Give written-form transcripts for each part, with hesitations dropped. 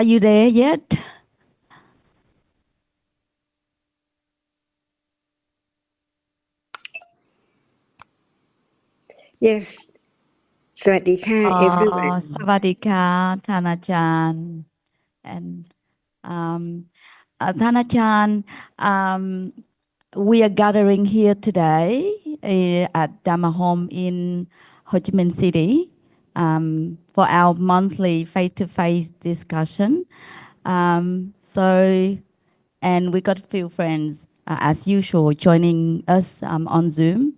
Are you there yet? Yes. สวัสดีค่ะ everyone. Savadika, Thanachan, and Thanachan, we are gathering here today at Dhamma Home in Ho Chi Minh City for our monthly face-to-face discussion. And we got a few friends, as usual, joining us on Zoom.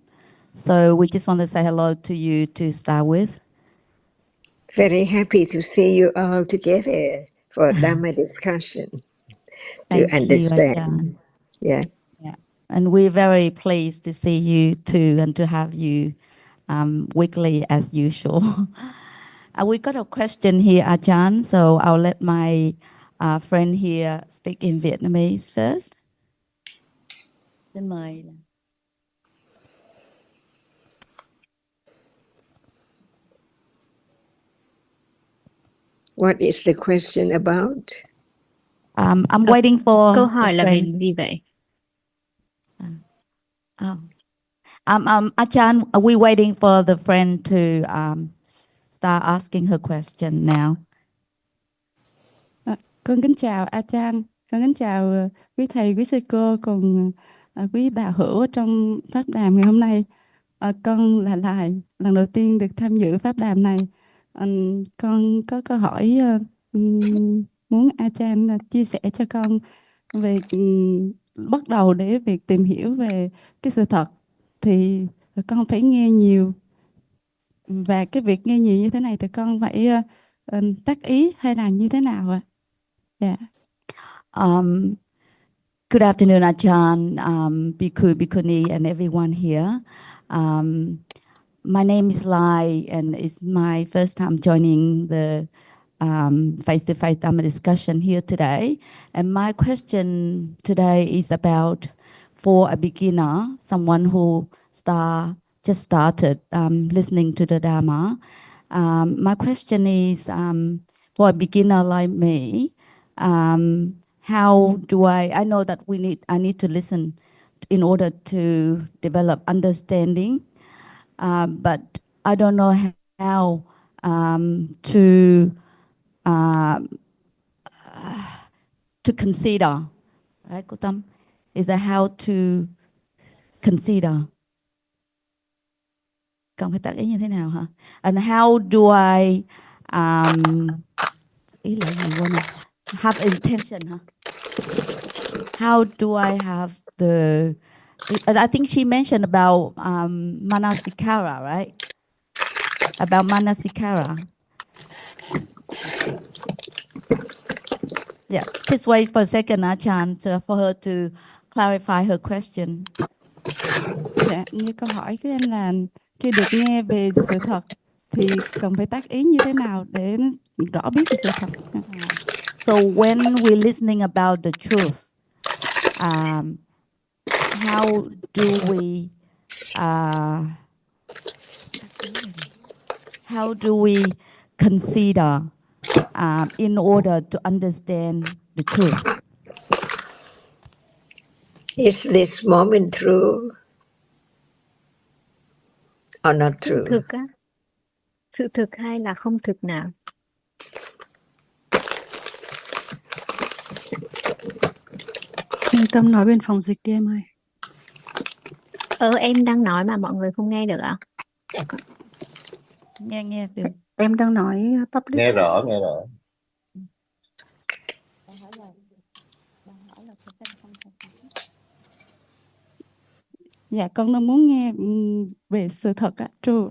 So we just want to say hello to you to start with. Very happy to see you all together for Dhamma discussion to Thank you, understand. Ajahn. Yeah. Yeah. And we're very pleased to see you too and to have you weekly as usual. We got a question here, Ajahn, so I'll let my friend here speak in Vietnamese first. Xin mời. What is the question about? I'm waiting for Câu hỏi the là về friend. gì vậy? Ajahn, are we waiting for the friend to start asking her question now? Con kính chào Ajahn, con kính chào quý thầy, quý sư cô cùng quý đạo hữu trong pháp đàm ngày hôm nay. Con là Lại, lần đầu tiên được tham dự pháp đàm này. Con có câu hỏi muốn Ajahn chia sẻ cho con về bắt đầu để việc tìm hiểu về cái sự thật thì con phải nghe nhiều, và cái việc nghe nhiều như thế này thì con phải tác ý hay làm như thế nào ạ? Dạ. Good afternoon, Ajahn, Bhikkhu, Bhikkhuni, and everyone here. My name is Lai, and it's my first time joining the face-to-face Dhamma discussion here today. And my question today is about, for a beginner, someone who just started listening to the Dhamma. My question is, for a beginner like me, how do I know that I need to listen in order to develop understanding, but I don't know how to consider, right, cô Tâm? Is that how to consider? Cần phải tác ý như thế nào hả? And how do I ý là gì quên rồi? Have intention, huh? How do I have the? I think she mentioned about manasikara, right? About manasikara. Yeah, just wait for a second, Ajahn, for her to clarify her question. Dạ, như câu hỏi của em là khi được nghe về sự thật thì cần phải tác ý như thế nào để rõ biết về sự thật. So when we're listening about the truth, how do we consider in order to understand the truth? Is this moment true or not Sự true? thực á? Sự thực hay là không thực nào? Yên tâm nói bên phòng dịch đi em ơi. Em đang nói mà mọi người không nghe được ạ? Nghe được. Em đang nói public. Nghe rõ, nghe rõ. Dạ, con đang muốn nghe về sự thật á, true.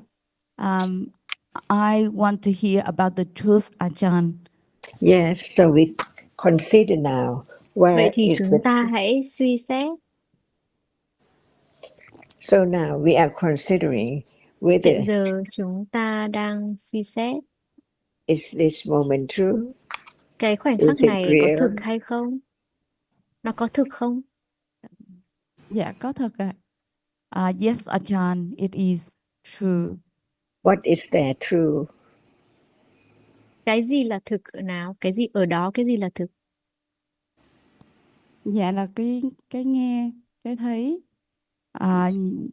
I want to hear about the truth, Ajahn. Yes, so we consider now where Vậy thì is chúng the... ta hãy suy xét. So now we are considering whether Hiện giờ chúng ta đang suy xét is this moment true? cái khoảnh Is khắc it này có real? thực hay không? Nó có thực không? Dạ, có thật ạ. Yes, Ajahn, it is true. What is there true? Cái gì là thực nào? Cái gì ở đó, cái gì là thực? Dạ là cái nghe, cái thấy.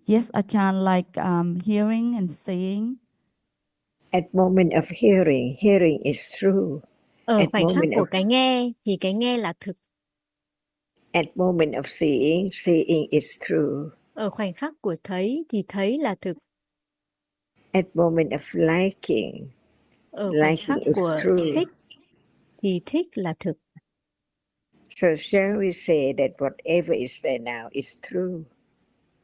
Yes, Ajahn, like hearing and seeing. At moment of hearing, hearing is true. Ở At khoảnh khắc moment của of cái nghe thì cái nghe là thực. at moment of seeing, seeing is true. Ở khoảnh khắc của thấy thì thấy là thực. At moment of liking, Ở khoảnh liking khắc is của true. thích thì thích là thực. So shall we say that whatever is there now is true?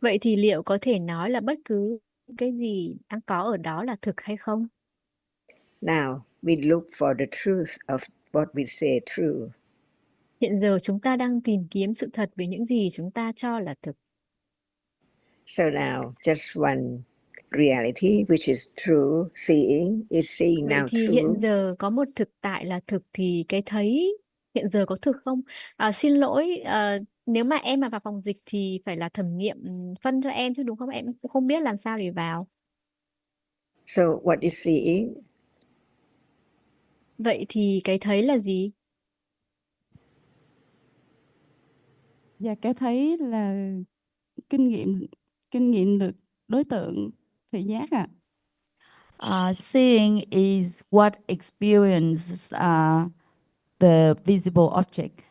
Vậy thì liệu có thể nói là bất cứ cái gì đang có ở đó là thực hay không? Now we look for the truth of what we say true. Hiện giờ chúng ta đang tìm kiếm sự thật về những gì chúng ta cho là thực. So now just one reality which is true, seeing is seeing Vậy now thì true. hiện giờ có một thực tại là thực thì cái thấy hiện giờ có thực không? Xin lỗi, nếu mà em mà vào phòng dịch thì phải là thẩm nghiệm phân cho em chứ đúng không? Em cũng không biết làm sao để vào. So what is seeing? Vậy thì cái thấy là gì? Và cái thấy là kinh nghiệm được đối tượng thị giác ạ. Seeing is what experiences the visible object.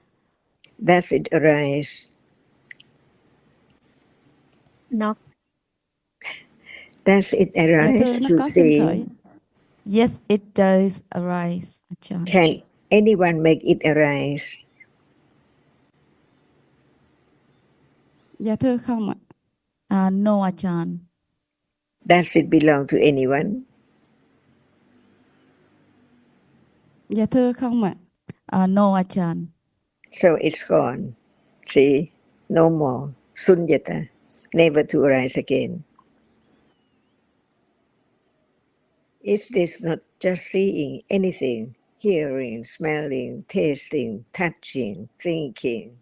Does it arise? Nó Does it Dạ thưa, arise nó to có sinh khởi. seeing? Yes, it does arise, Ajahn. Can anyone make it arise? Dạ thưa không ạ. No, Ajahn. Does it belong to anyone? Dạ thưa không ạ. No, Ajahn. So it's gone. See, no more. Sunyata, never to arise again. Is this not just seeing anything, hearing, smelling, tasting, touching, thinking?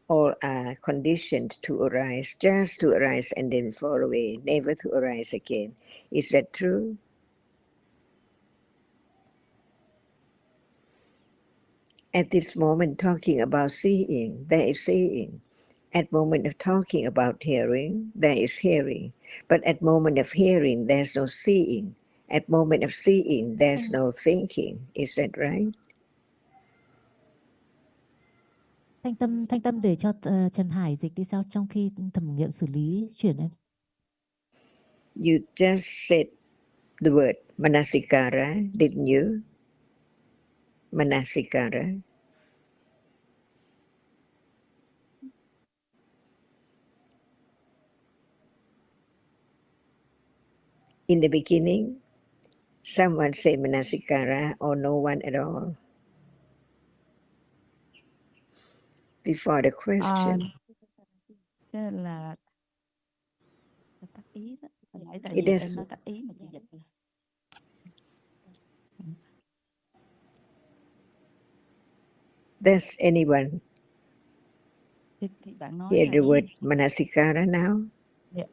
All are conditioned to arise, just to arise and then fall away, never to arise again. Is that true? At this moment, talking about seeing, there is seeing. At moment of talking about hearing, there is hearing. But at moment of hearing, there's no seeing. At moment of seeing, there's no thinking. Is that right? Thanh tâm để cho Trần Hải dịch đi sau trong khi thẩm nghiệm xử lý chuyển em. You just said the word manasikara, didn't you? Manasikara. In the beginning, someone said manasikara or no one at all? Before the question. Thế là tác ý đó. Hồi nãy tại It vì is. em nói tác ý mà chị dịch là. Does anyone Thì bạn nói hear là the đúng word rồi. manasikara now? Yeah.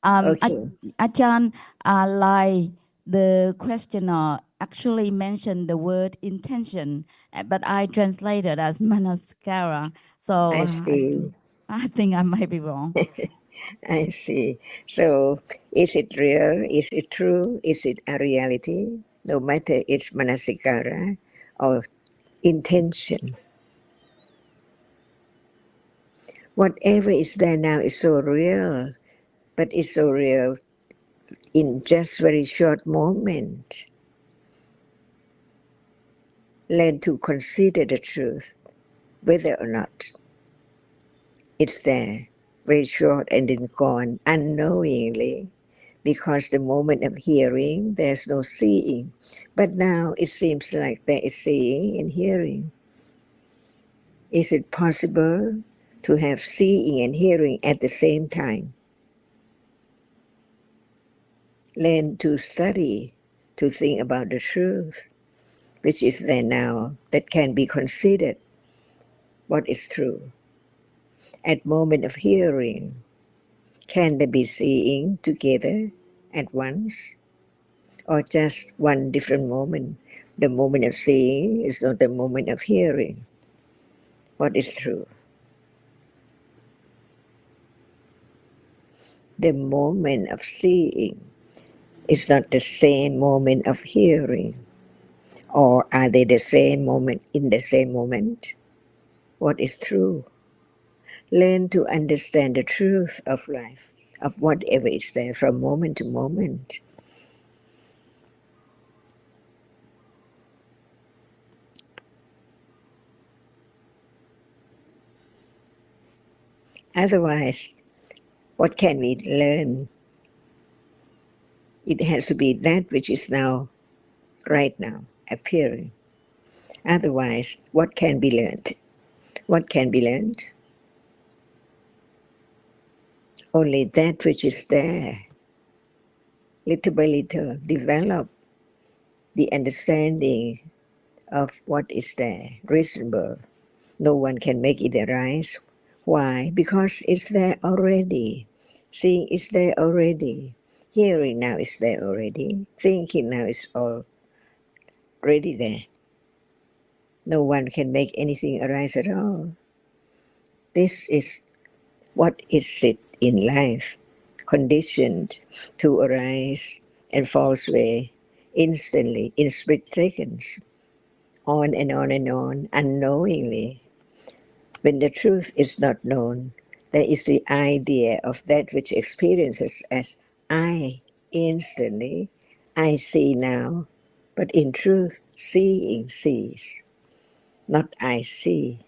Okay. Ajahn, like the questioner actually mentioned the word intention, but I translated as manaskara. So I see. I think I might be wrong. I see. So is it real? Is it true? Is it a reality? No matter it's manasikara or intention. Whatever is there now is so real, but it's so real in just very short moment. Learn to consider the truth, whether or not it's there, very short and then gone unknowingly, because the moment of hearing, there's no seeing. But now it seems like there is seeing and hearing. Is it possible to have seeing and hearing at the same time? Learn to study, to think about the truth, which is there now, that can be considered what is true. At moment of hearing, can there be seeing together at once? or just one different moment. The moment of seeing is not the moment of hearing. What is true? The moment of seeing is not the same moment of hearing. Or are they the same moment in the same moment? What is true? Learn to understand the truth of life, of whatever is there from moment to moment. Otherwise, what can we learn? It has to be that which is now, right now, appearing. Otherwise, what can be learned? What can be learned? Only that which is there, little by little, develop the understanding of what is there, reasonable. No one can make it arise. Why? Because it's there already. Seeing is there already. Hearing now is there already. Thinking now is already there. No one can make anything arise at all. This is what is it in life, conditioned to arise and fall away instantly, in split seconds, on and on and on, unknowingly. When the truth is not known, there is the idea of that which experiences as I instantly, I see now, but in truth, seeing sees, not I see.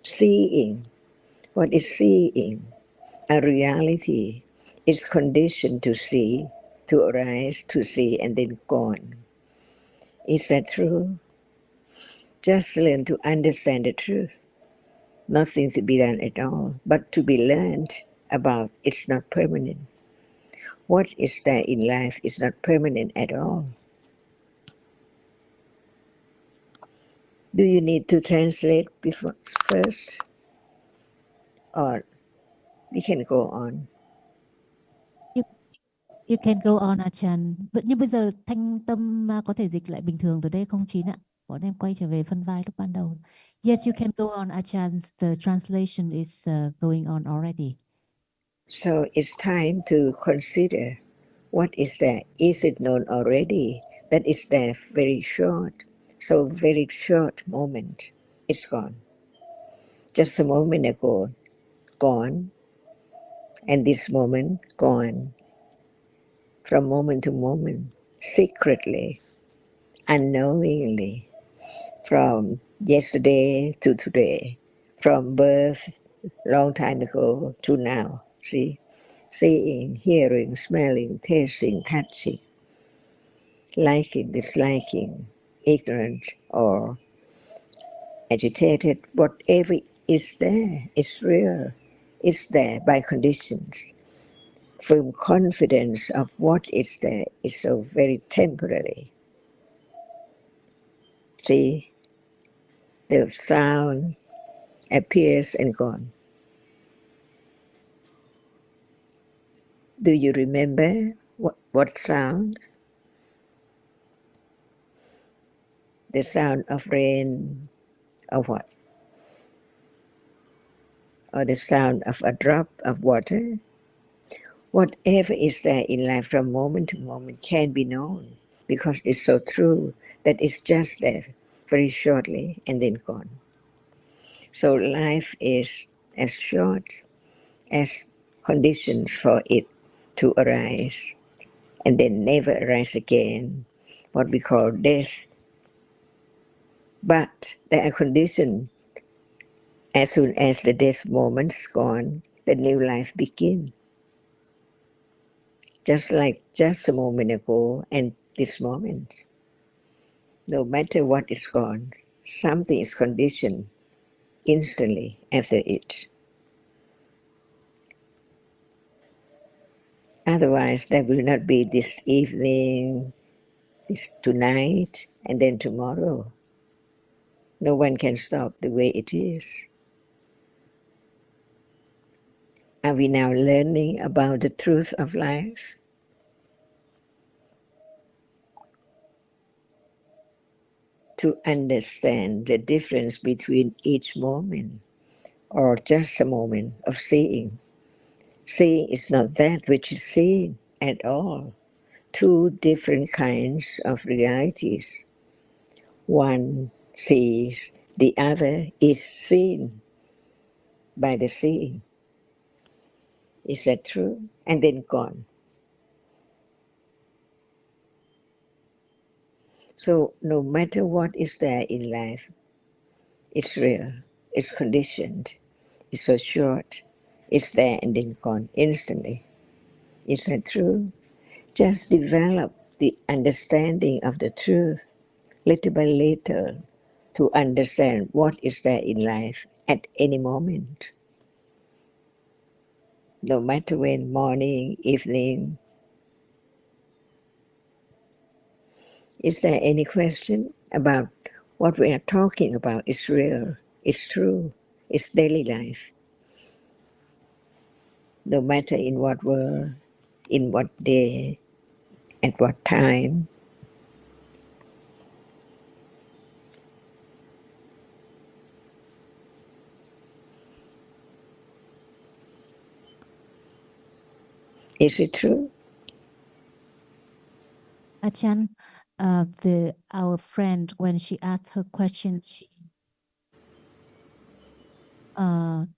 Seeing, what is seeing? A reality is conditioned to see, to arise, to see, and then gone. Is that true? Just learn to understand the truth. Nothing to be done at all, but to be learned about it's not permanent. What is there in life is not permanent at all. Do you need to translate before first? Or we can go on. You, you can go on Achan. Nhưng bây giờ Thanh Tâm có thể dịch lại bình thường từ đây không Chín ạ? Bọn em quay trở về phân vai lúc ban đầu. Yes, you can go on Achan. The translation is going on already. So it's time to consider what is there. Is it known already that it's there very short? So very short moment, it's gone. Just a moment ago, gone. And this moment, gone. From moment to moment, secretly, unknowingly, from yesterday to today, from birth, long time ago to now. See? Seeing, hearing, smelling, tasting, touching, liking, disliking, ignorant or agitated, whatever is there is real, is there by conditions. Firm confidence of what is there is so very temporary. See, the sound appears and gone. Do you remember what sound? The sound of rain, or what? Or the sound of a drop of water? Whatever is there in life from moment to moment can be known because it's so true that it's just there very shortly and then gone. So life is as short as conditions for it to arise and then never arise again, what we call death. But there are conditions. As soon as the death moment's gone, the new life begins. Just like just a moment ago and this moment. No matter what is gone, something is conditioned instantly after it. Otherwise, there will not be this evening, this tonight, and then tomorrow. No one can stop the way it is. Are we now learning about the truth of life? to understand the difference between each moment or just a moment of seeing. Seeing is not that which is seen at all. Two different kinds of realities. One sees, the other is seen by the seeing. Is that true? And then gone. So no matter what is there in life, it's real, it's conditioned, it's so short, it's there and then gone instantly. Is that true? Just develop the understanding of the truth little by little to understand what is there in life at any moment. No matter when, morning, evening. Is there any question about what we are talking about is real, it's true, it's daily life. No matter in what world, in what day, at what time. Is it true? Achan, our friend, when she asked her question,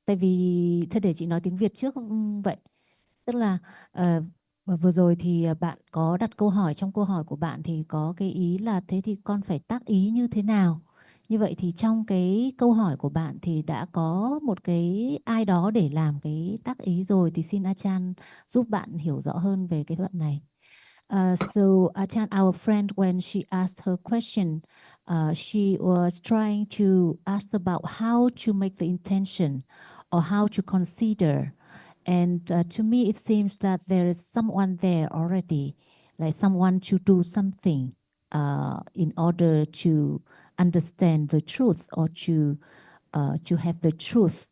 tại vì thế để chị nói tiếng Việt trước vậy. Tức là vừa rồi thì bạn có đặt câu hỏi, trong câu hỏi của bạn thì có cái ý là thế thì con phải tác ý như thế nào? Như vậy thì trong cái câu hỏi của bạn thì đã có một cái ai đó để làm cái tác ý rồi, thì xin Achan giúp bạn hiểu rõ hơn về cái đoạn này. So Achan, our friend, when she asked her question, she was trying to ask about how to make the intention or how to consider. And to me, it seems that there is someone there already, like someone to do something in order to understand the truth or to have the truth,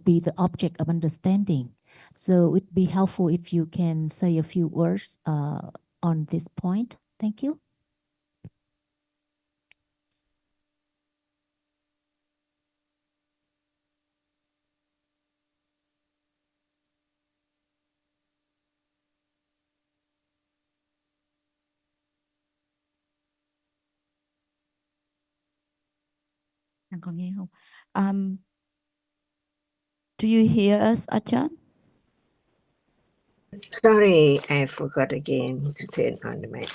be the object of understanding. So it'd be helpful if you can say a few words on this point. Thank you. Anh có nghe không? Do you hear us, Achan? Sorry, I forgot again to turn on the mic.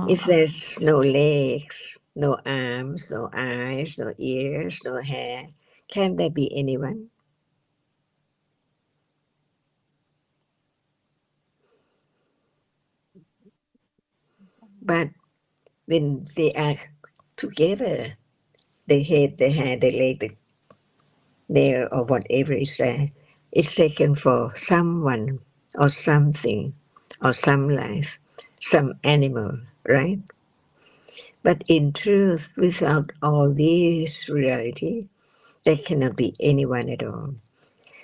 If there's no legs, no arms, no eyes, no ears, no hair, can there be anyone? But when they are together, the head, the hair, the leg, the nail, or whatever is there, it's taken for someone or something or some life, some animal, right? But in truth, without all this reality, there cannot be anyone at all.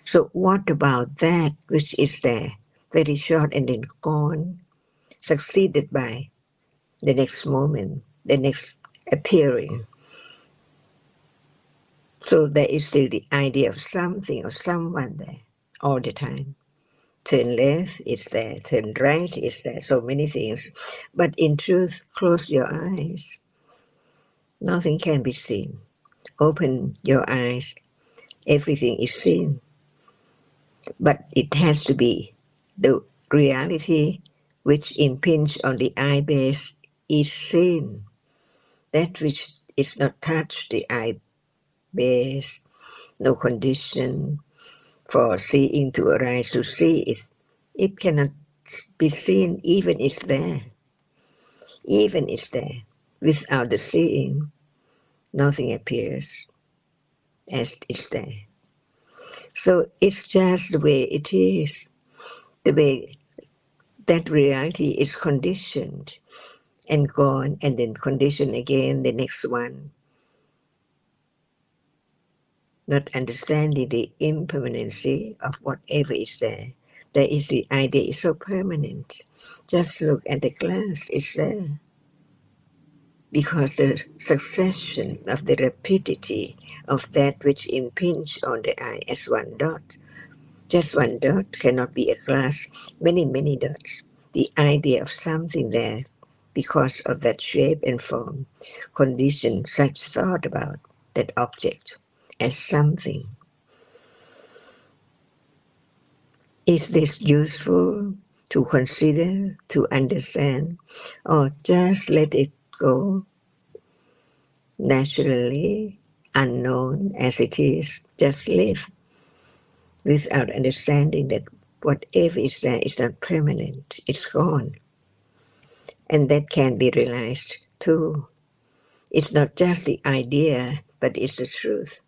So what about that which is there, very short and then gone, succeeded by the next moment, the next appearing? So there is still the idea of something or someone there all the time. Turn left, it's there. Turn right, it's there. So many things. But in truth, close your eyes. Nothing can be seen. Open your eyes. Everything is seen. But it has to be the reality which impinge on the eye base is seen. That which is not touched the eye base, no condition for seeing to arise to see it. It cannot be seen even it's there. Even it's there. Without the seeing, nothing appears as it's there. So it's just the way it is. The way that reality is conditioned and gone and then conditioned again, the next one. Not understanding the impermanency of whatever is there. There is the idea is so permanent. Just look at the glass, it's there. because the succession of the rapidity of that which impinge on the eye as one dot. Just one dot cannot be a glass, many, many dots. The idea of something there because of that shape and form, condition such thought about that object as something. Is this useful to consider, to understand, or just let it go naturally, unknown as it is, just live without understanding that whatever is there is not permanent, it's gone. And that can be realized too. It's not just the idea, but it's the truth.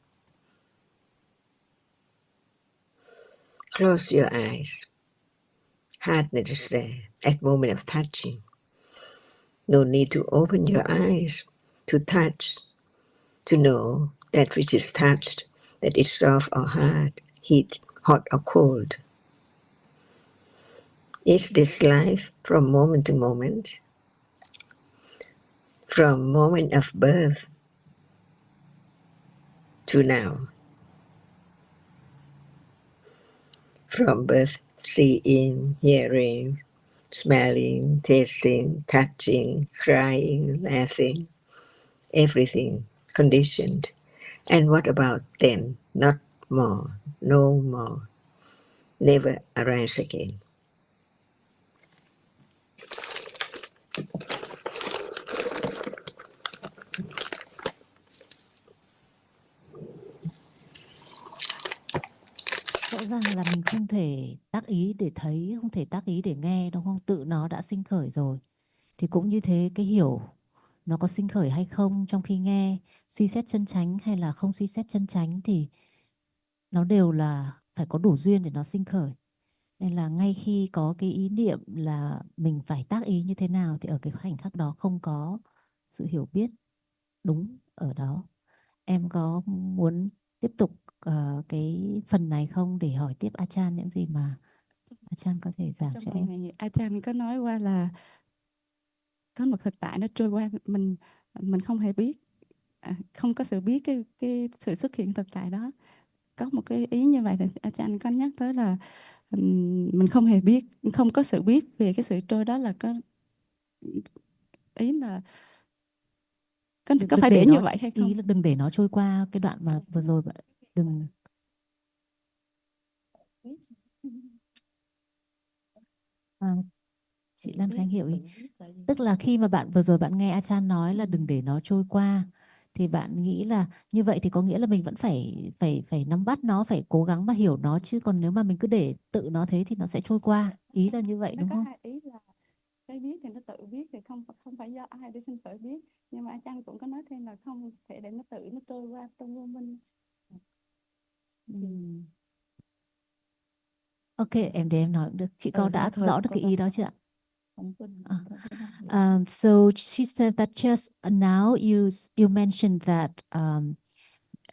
Close your eyes. Hardness is there at moment of touching. No need to open your eyes to touch, to know that which is touched, that is soft or hard, heat, hot or cold. Is this life from moment to moment? From moment of birth to now. From birth, seeing, hearing, smelling, tasting, touching, crying, laughing, everything conditioned. And what about then? Not more, no more, never arise again. Rõ ràng là mình không thể tác ý để thấy, không thể tác ý để nghe, đúng không? Tự nó đã sinh khởi rồi. Thì cũng như thế, cái hiểu nó có sinh khởi hay không trong khi nghe, suy xét chân chánh hay là không suy xét chân chánh thì nó đều là phải có đủ duyên để nó sinh khởi. Nên là ngay khi có cái ý niệm là mình phải tác ý như thế nào thì ở cái khoảnh khắc đó không có sự hiểu biết đúng ở đó. Em có muốn tiếp tục cái phần này không để hỏi tiếp Achan những gì mà Achan có thể giảng cho Trong em? phần này Achan có nói qua là có một thực tại nó trôi qua, mình không hề biết, không có sự biết cái sự xuất hiện thực tại đó. Có một cái ý như vậy thì Achan có nhắc tới là mình không hề biết, không có sự biết về cái sự trôi đó, là có ý là có phải để như vậy hay không? Ý là đừng để nó trôi qua cái đoạn mà vừa rồi bạn đừng. Chị Lan Khánh hiểu ý. Tức là khi mà bạn vừa rồi bạn nghe Achan nói là đừng để nó trôi qua thì bạn nghĩ là như vậy thì có nghĩa là mình vẫn phải nắm bắt nó, phải cố gắng mà hiểu nó, chứ còn nếu mà mình cứ để tự nó thế thì nó sẽ trôi qua. Ý là như vậy đúng không? Nó có hai ý là cái biết thì nó tự biết thì không phải do ai để sinh khởi biết, nhưng mà Achan cũng có nói thêm là không thể để nó tự nó trôi qua trong vô minh. Ok, em để em nói cũng được. Chị con đã rõ được cái ý đó chưa ạ? So she said that just now you mentioned that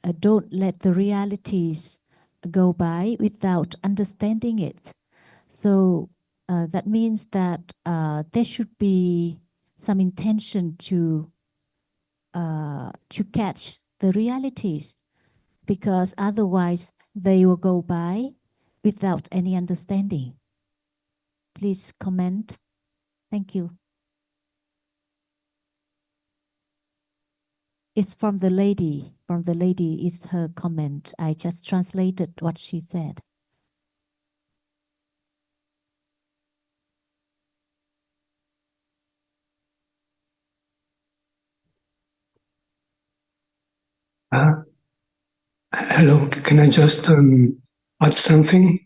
don't let the realities go by without understanding it. So that means that there should be some intention to catch the realities, because otherwise they will go by without any understanding. Please comment. Thank you. It's from the lady. From the lady is her comment. I just translated what she said. Hello, can I just add something?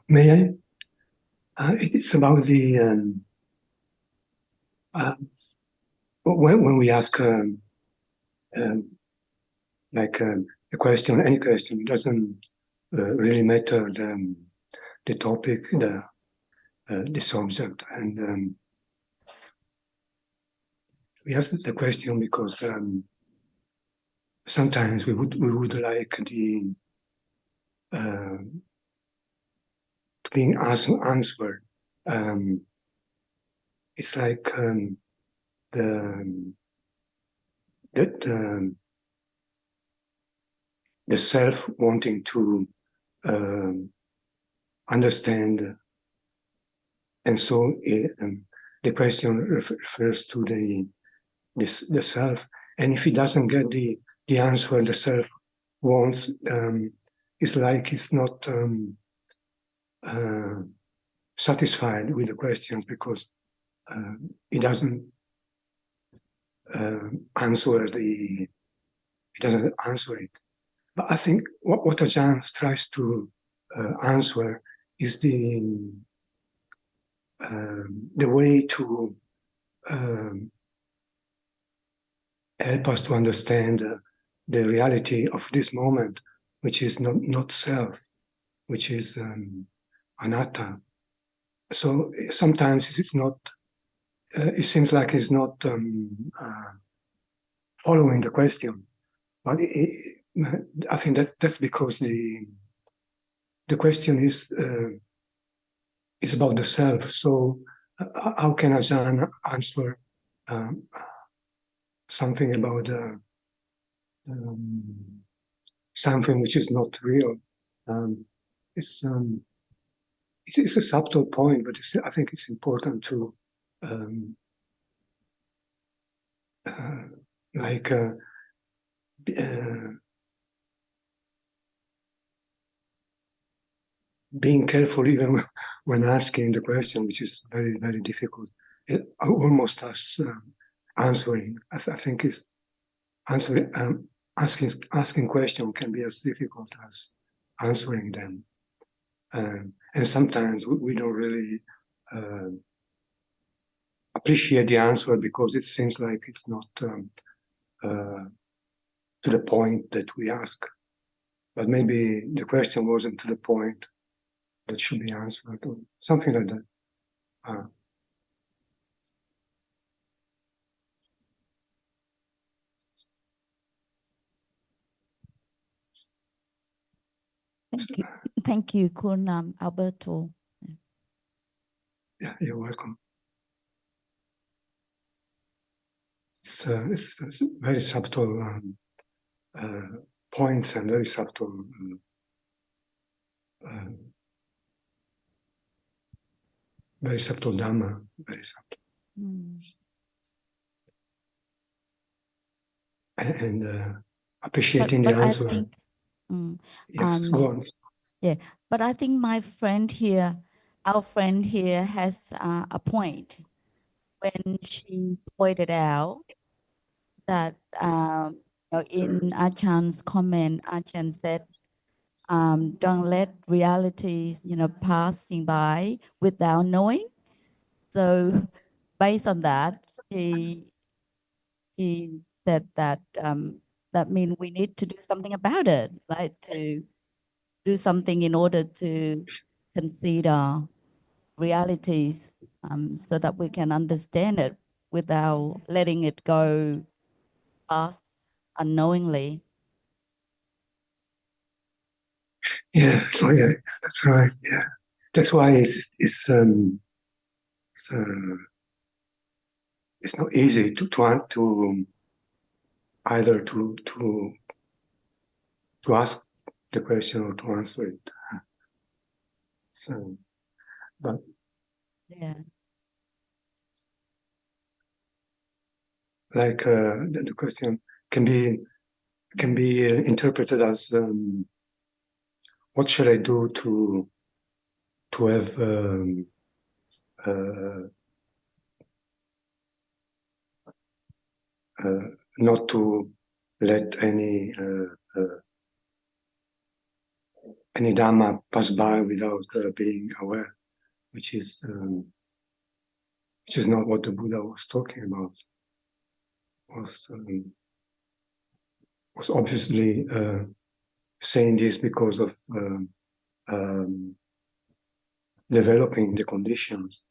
May I? It's about the when we ask like a question, any question, it doesn't really matter the topic, the subject, and we ask the question because sometimes we would like the being answered. It's like the self wanting to understand, and so the question refers to the self, and if he doesn't get the answer the self wants, it's like it's not satisfied with the questions, because he doesn't answer it. But I think what Ajahn tries to answer is the way to help us to understand the reality of this moment, which is not self, which is anatta. So sometimes it's not. It seems like it's not following the question, but I think that's because the question is about the self. So how can Ajahn answer something about something which is not real? It's a subtle point, but I think it's important to being careful even when asking the question, which is very, very difficult. Almost as answering. I think it's answering. Asking question can be as difficult as answering them, and sometimes we don't really appreciate the answer because it seems like it's not to the point that we ask. But maybe the question wasn't to the point that should be answered, or something like that. Thank you, Kun Alberto. Yeah, you're welcome. It's very subtle points and very subtle Dhamma, very subtle. And appreciating the answer. I think, yes, go on. Yeah, but I think my friend here, our friend here has a point when she pointed out that in Achan's comment, Achan said, don't let realities, passing by without knowing. So based on that, he said that that means we need to do something about it, like to do something in order to consider realities so that we can understand it without letting it go past unknowingly. Yeah, oh yeah, that's right. Yeah, that's why it's not easy to either to ask the question or to answer it. So, but yeah, like the question can be interpreted as what should I do to have not to let any Dhamma pass by without being aware, which is not what the Buddha was talking about. Was obviously saying this because of developing the conditions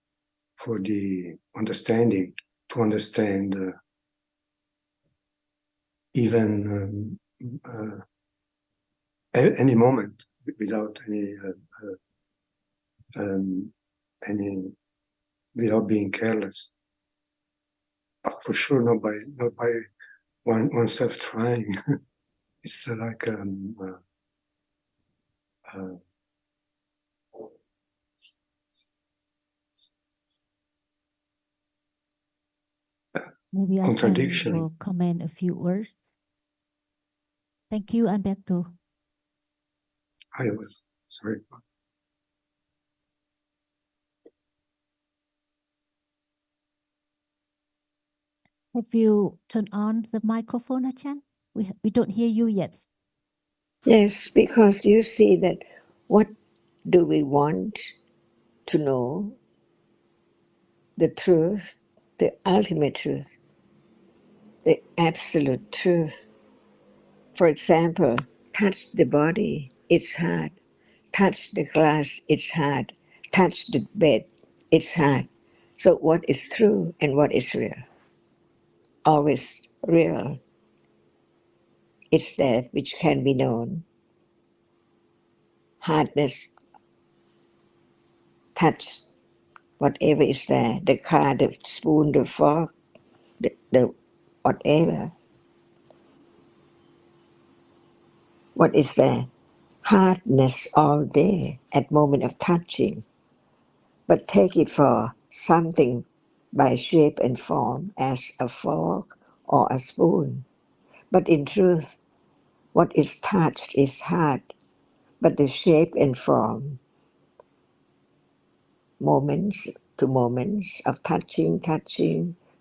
for the understanding, to understand even any moment without any without being careless. for sure not by oneself trying. It's like Maybe Ajahn contradiction. will comment a few words. Thank you, Alberto. I was sorry. Have you turned on the microphone, Ajahn? We don't hear you yet. Yes, because you see that what do we want to know? The truth, the ultimate truth, the absolute truth. For example, touch the body, it's hard. Touch the glass, it's hard. Touch the bed, it's hard. So what is true and what is real? Always real. It's that which can be known. Hardness, touch, whatever is there, the car, the spoon, the fork, the whatever. What is there? Hardness all day at moment of touching. But take it for something by shape and form as a fork or a spoon. But in truth, what is touched is hard, but the shape and form, moments to moments of touching,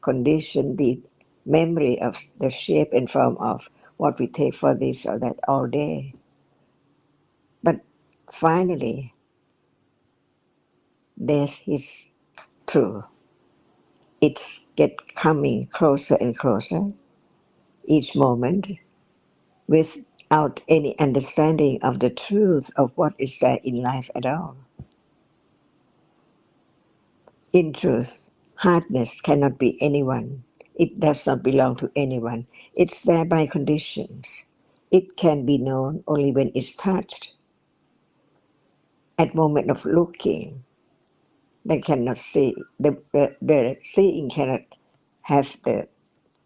condition, the memory of the shape and form of what we take for this or that all day. But finally, death is true. It's get coming closer and closer each moment without any understanding of the truth of what is there in life at all. In truth, hardness cannot be anyone. It does not belong to anyone. It's there by conditions. It can be known only when it's touched. At moment of looking, they cannot see. The seeing cannot have the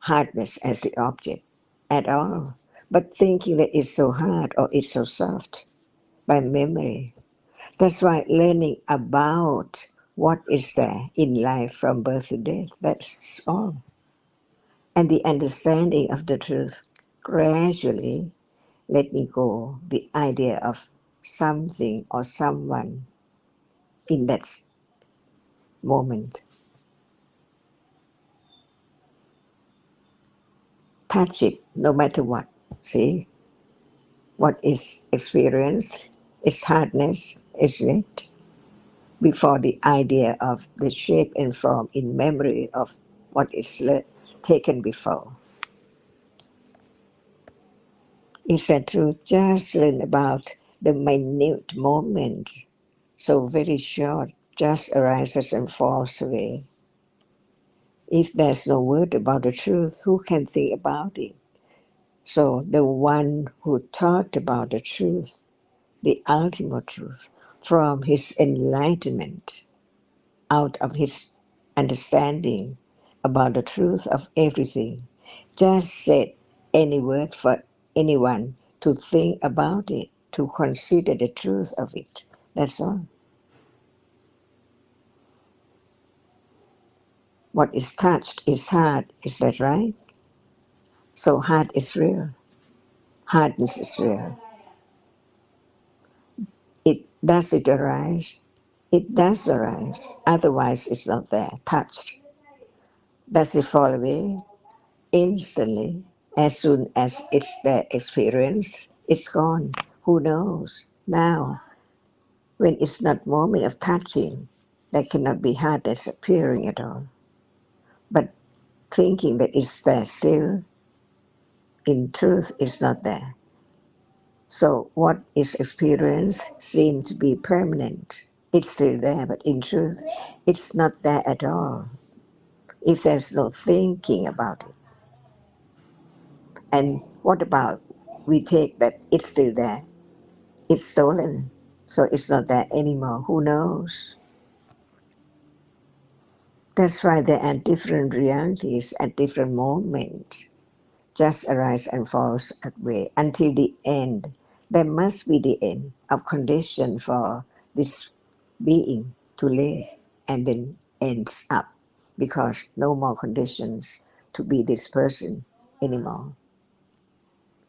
hardness as the object at all. But thinking that it's so hard or it's so soft by memory. That's why learning about what is there in life from birth to death, that's all. And the understanding of the truth, gradually letting go the idea of something or someone in that moment. Touch it no matter what. See what is experienced, its hardness, isn't it? Before the idea of the shape and form in memory of what is taken before. Is that true? Just learn about the minute moment, so very short, just arises and falls away. If there's no word about the truth, who can think about it? So the one who taught about the truth, the ultimate truth, from his enlightenment, out of his understanding about the truth of everything, just said any word for anyone to think about it, to consider the truth of it. That's all. What is touched is hard, is that right? So hard is real. Hardness is real. Does it arise? It does arise. Otherwise it's not there, touched. Does it fall away? Instantly, as soon as it's their experience, it's gone. Who knows? Now, when it's not moment of touching, there cannot be hardness appearing at all. But thinking that it's there still, in truth, it's not there. So what is experienced seems to be permanent. It's still there, but in truth, it's not there at all. If there's no thinking about it. And what about we take that it's still there? It's stolen, so it's not there anymore. Who knows? That's why there are different realities at different moments, just arise and falls away until the end. There must be the end of condition for this being to live, and then ends up because no more conditions to be this person anymore.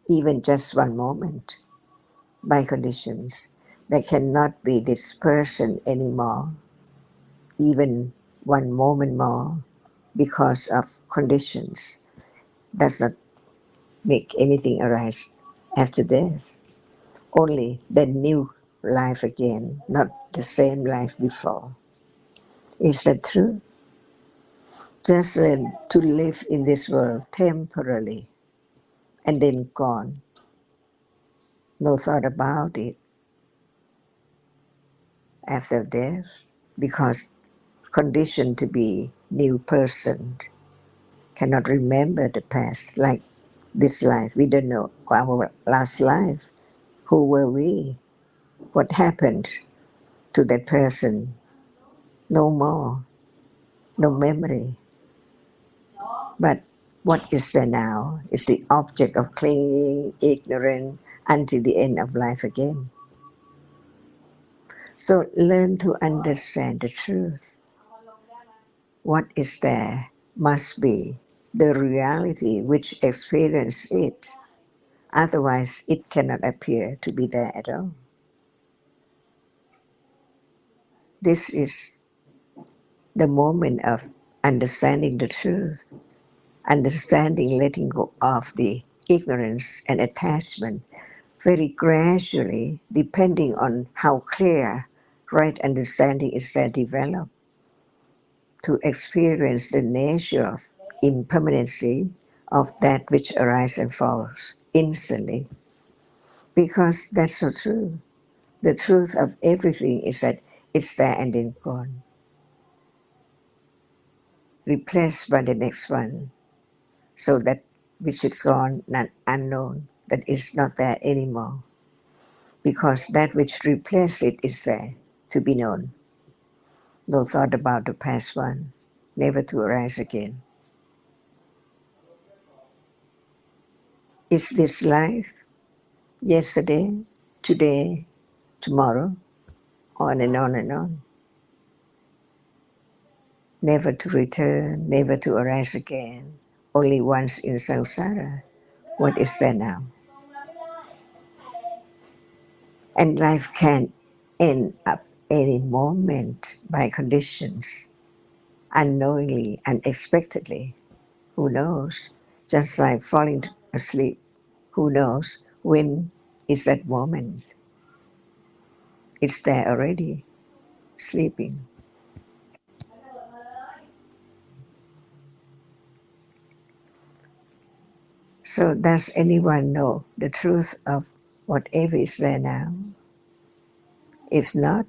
Even just one moment by conditions, there cannot be this person anymore, even one moment more because of conditions. Does not make anything arise after death. Only the new life again, not the same life before. Is that true? Just learn to live in this world temporarily and then gone. No thought about it after death because conditioned to be new person, cannot remember the past like this life. We don't know our last life. Who were we? What happened to that person? No more, no memory. But what is there now is the object of clinging, ignorant, until the end of life again. So learn to understand the truth. What is there must be the reality which experience it. Otherwise, it cannot appear to be there at all. This is the moment of understanding the truth, understanding letting go of the ignorance and attachment very gradually, depending on how clear right understanding is there developed, to experience the nature of impermanency of that which arises and falls instantly. Because that's so true. The truth of everything is that it's there and then gone, replaced by the next one. So that which is gone, not unknown, that is not there anymore. Because that which replaced it is there to be known. No thought about the past one, never to arise again. Is this life yesterday, today, tomorrow, on and on and on? Never to return, never to arise again, only once in samsara. What is there now? And life can end up any moment by conditions, unknowingly, unexpectedly. Who knows? Just like falling asleep. Who knows when is that moment? It's there already, sleeping. So does anyone know the truth of whatever is there now? If not,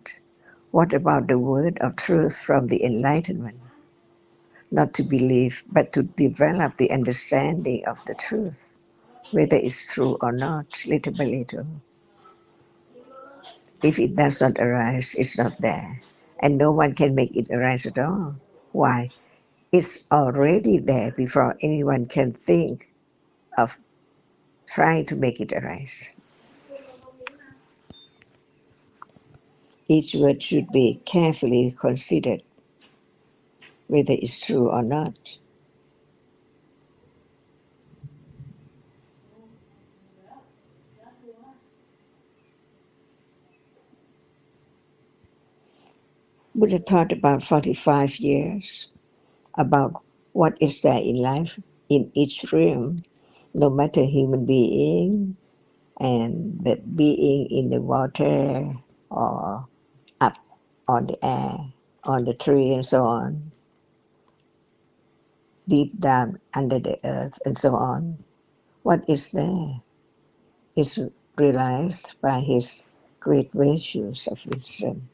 what about the word of truth from the enlightenment? Not to believe, but to develop the understanding of the truth, whether it's true or not, little by little. If it does not arise, it's not there. And no one can make it arise at all. Why? It's already there before anyone can think of trying to make it arise. Each word should be carefully considered, whether it's true or not. Buddha taught about 45 years about what is there in life in each realm, no matter human being and the being in the water or up on the air, on the tree and so on, deep down under the earth and so on. What is there is realized by his great virtues of wisdom.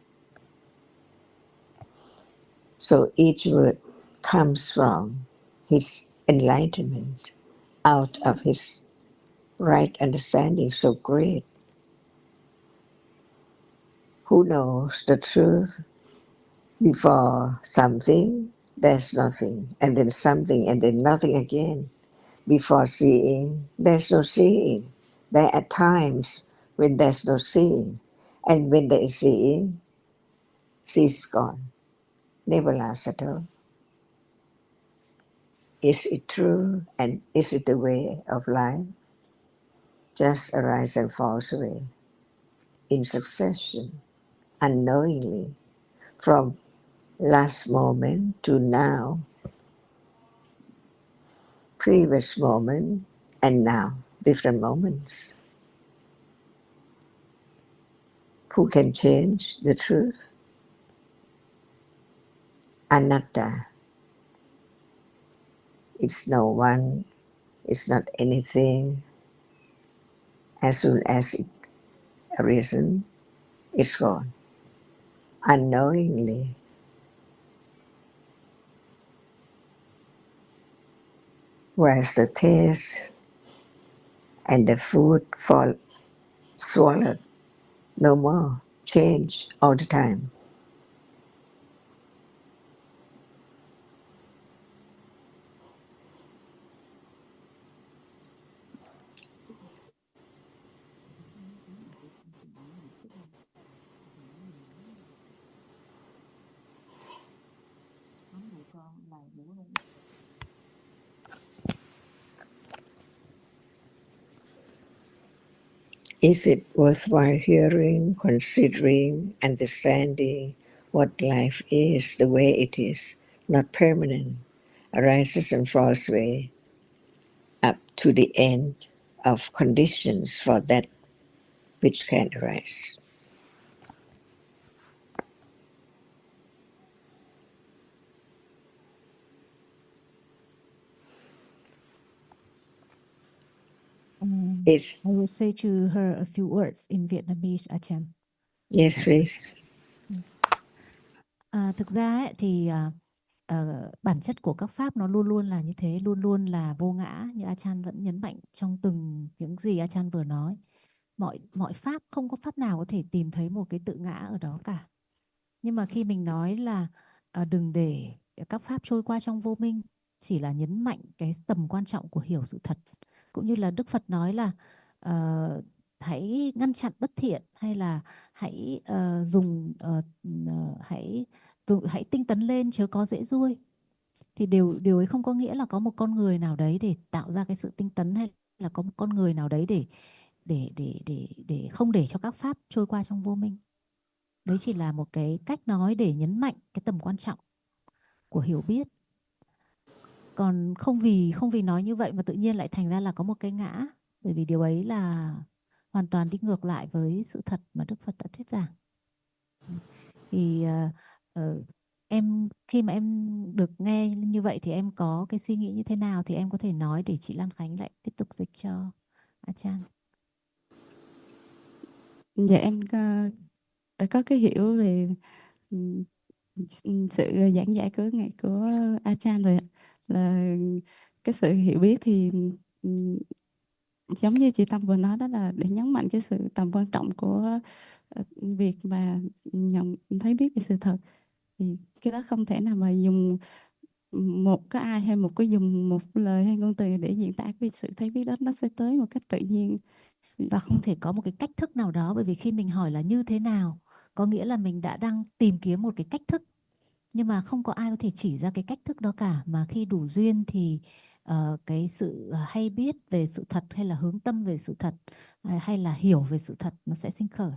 So each word comes from his enlightenment, out of his right understanding so great. Who knows the truth before something there's nothing, and then something, and then nothing again. Before seeing, there's no seeing. There are times when there's no seeing, and when there is seeing, see's gone, never lasts at all. Is it true, and is it the way of life? Just arise and falls away in succession, unknowingly, from last moment to now, previous moment, and now, different moments. Who can change the truth? Anatta. It's no one, it's not anything. As soon as it arisen, it's gone. Unknowingly. Whereas the taste and the food fall swallowed, no more, change all the time. Is it worthwhile hearing, considering, understanding what life is the way it is, not permanent, arises and falls away up to the end of conditions for that which can arise? It's, I will say to her a few words in Vietnamese, Achan. yes, please. Thực ra ấy, thì bản chất của các pháp nó luôn luôn là như thế, luôn luôn là vô ngã, như Achan vẫn nhấn mạnh trong từng những gì Achan vừa nói. Mọi pháp, không có pháp nào có thể tìm thấy một cái tự ngã ở đó cả. Nhưng mà khi mình nói là đừng để các pháp trôi qua trong vô minh, chỉ là nhấn mạnh cái tầm quan trọng của hiểu sự thật. Cũng như là Đức Phật nói là hãy ngăn chặn bất thiện, hay là hãy hãy tinh tấn lên chớ có dễ ruôi. Thì điều ấy không có nghĩa là có một con người nào đấy để tạo ra cái sự tinh tấn, hay là có một con người nào đấy để không để cho các pháp trôi qua trong vô minh. Đấy chỉ là một cái cách nói để nhấn mạnh cái tầm quan trọng của hiểu biết. Còn không vì nói như vậy mà tự nhiên lại thành ra là có một cái ngã, bởi vì điều ấy là hoàn toàn đi ngược lại với sự thật mà Đức Phật đã thuyết giảng. Thì em khi mà em được nghe như vậy thì em có cái suy nghĩ như thế nào, thì em có thể nói để chị Lan Khánh lại tiếp tục dịch cho Achan. Dạ em đã có cái hiểu về sự giảng giải của Achan rồi ạ. Là cái sự hiểu biết thì giống như chị Tâm vừa nói, đó là để nhấn mạnh cái sự tầm quan trọng của việc mà nhận thấy biết về sự thật. Thì cái đó không thể nào mà dùng một cái ai hay dùng một lời hay ngôn từ để diễn tả cái sự thấy biết đó, nó sẽ tới một cách tự nhiên. Và không thể có một cái cách thức nào đó, bởi vì khi mình hỏi là như thế nào, có nghĩa là mình đã đang tìm kiếm một cái cách thức. Nhưng mà không có ai có thể chỉ ra cái cách thức đó cả. Mà khi đủ duyên thì cái sự hay biết về sự thật, hay là hướng tâm về sự thật, hay là hiểu về sự thật, nó sẽ sinh khởi.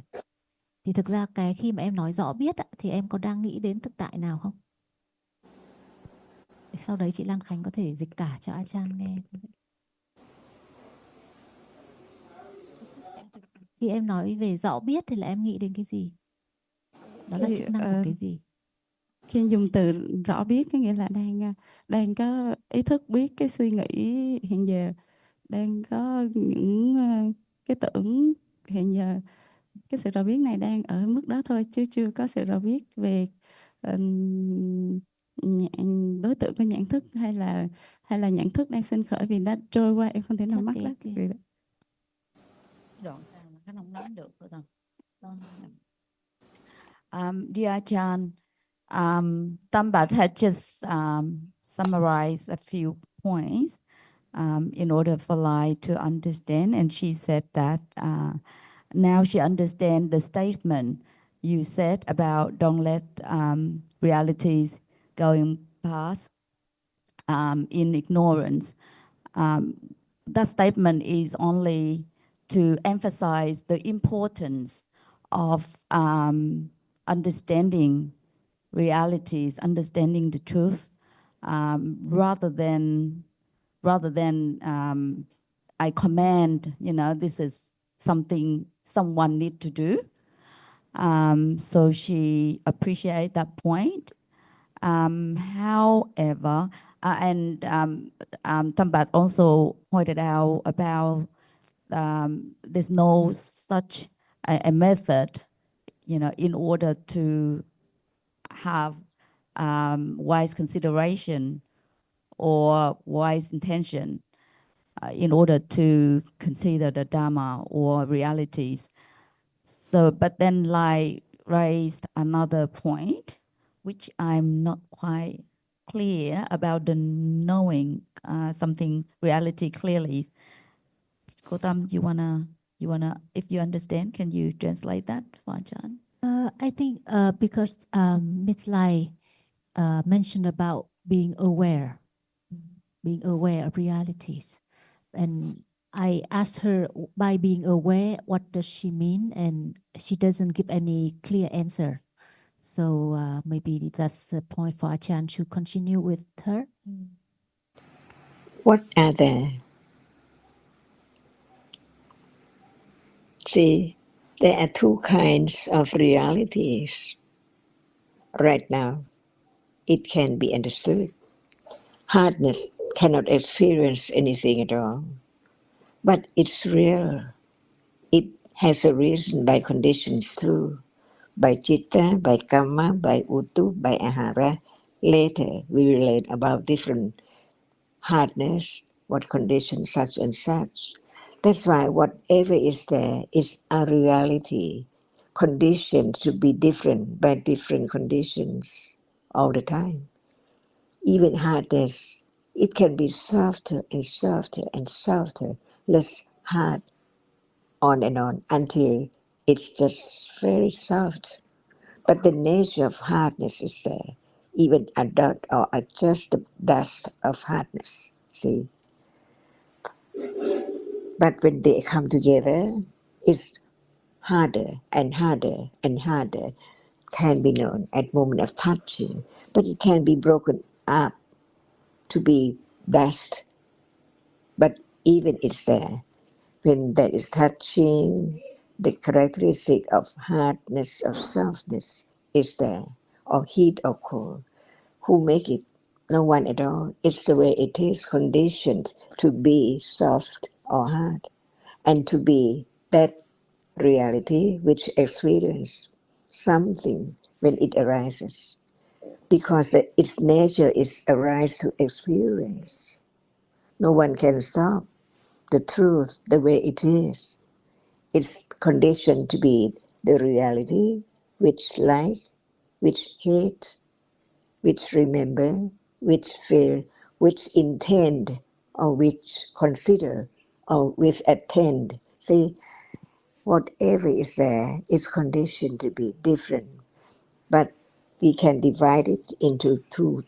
Thì thực ra cái khi mà em nói rõ biết thì em có đang nghĩ đến thực tại nào không? Sau đấy chị Lan Khánh có thể dịch cả cho Achan nghe. Khi em nói về rõ biết thì là em nghĩ đến cái gì? Đó là chức năng của cái gì? Khi dùng từ rõ biết có nghĩa là đang có ý thức biết cái suy nghĩ hiện giờ, đang có những cái tưởng hiện giờ. Cái sự rõ biết này đang ở mức đó thôi, chứ chưa có sự rõ biết về đối tượng của nhận thức, hay là nhận thức đang sinh khởi vì đã trôi qua, em không thể nào mắc đó. Đoạn sao mà cái nông nóng được rồi. Dear Achan, Tambat had just summarized a few points in order for Lai to understand, and she said that now she understands the statement you said about don't let realities going past in ignorance. That statement is only to emphasize the importance of understanding realities, understanding the truth, rather than I command, this is something someone need to do. So she appreciate that point. However, Tambat also pointed out about there's no such a method, in order to have wise consideration or wise intention in order to consider the Dhamma or realities. So, but then Lai raised another point, which I'm not quite clear about the knowing something reality clearly. Kotam, you wanna, if you understand, can you translate that for Ajahn? I think because Ms. Lai mentioned about being aware of realities. And I asked her by being aware, what does she mean? And she doesn't give any clear answer. So maybe that's the point for Ajahn to continue with her. What are there? See, there are two kinds of realities right now. It can be understood. Hardness cannot experience anything at all. But it's real. It has a reason by conditions too. By citta, by kamma, by uttu, by ahara. Later we will learn about different hardness, what conditions such and such. That's why whatever is there is a reality, conditioned to be different by different conditions all the time. Even hardness, it can be softer and softer and softer, less hard, on and on, until it's just very soft. But the nature of hardness is there, even a dot or just the dust of hardness. See? But when they come together, it's harder and harder and harder. Can be known at moment of touching, but it can be broken up to be dust. But even it's there. When there is touching, the characteristic of hardness, of softness is there, or heat or cold. Who make it? No one at all. It's the way it is conditioned to be soft or hard, and to be that reality which experience something when it arises, because its nature is arise to experience. No one can stop the truth the way it is. It's conditioned to be the reality which like, which hate, which remember, which feel, which intend, or which consider, or which attend. See, whatever is there is conditioned to be different, but we can divide it into two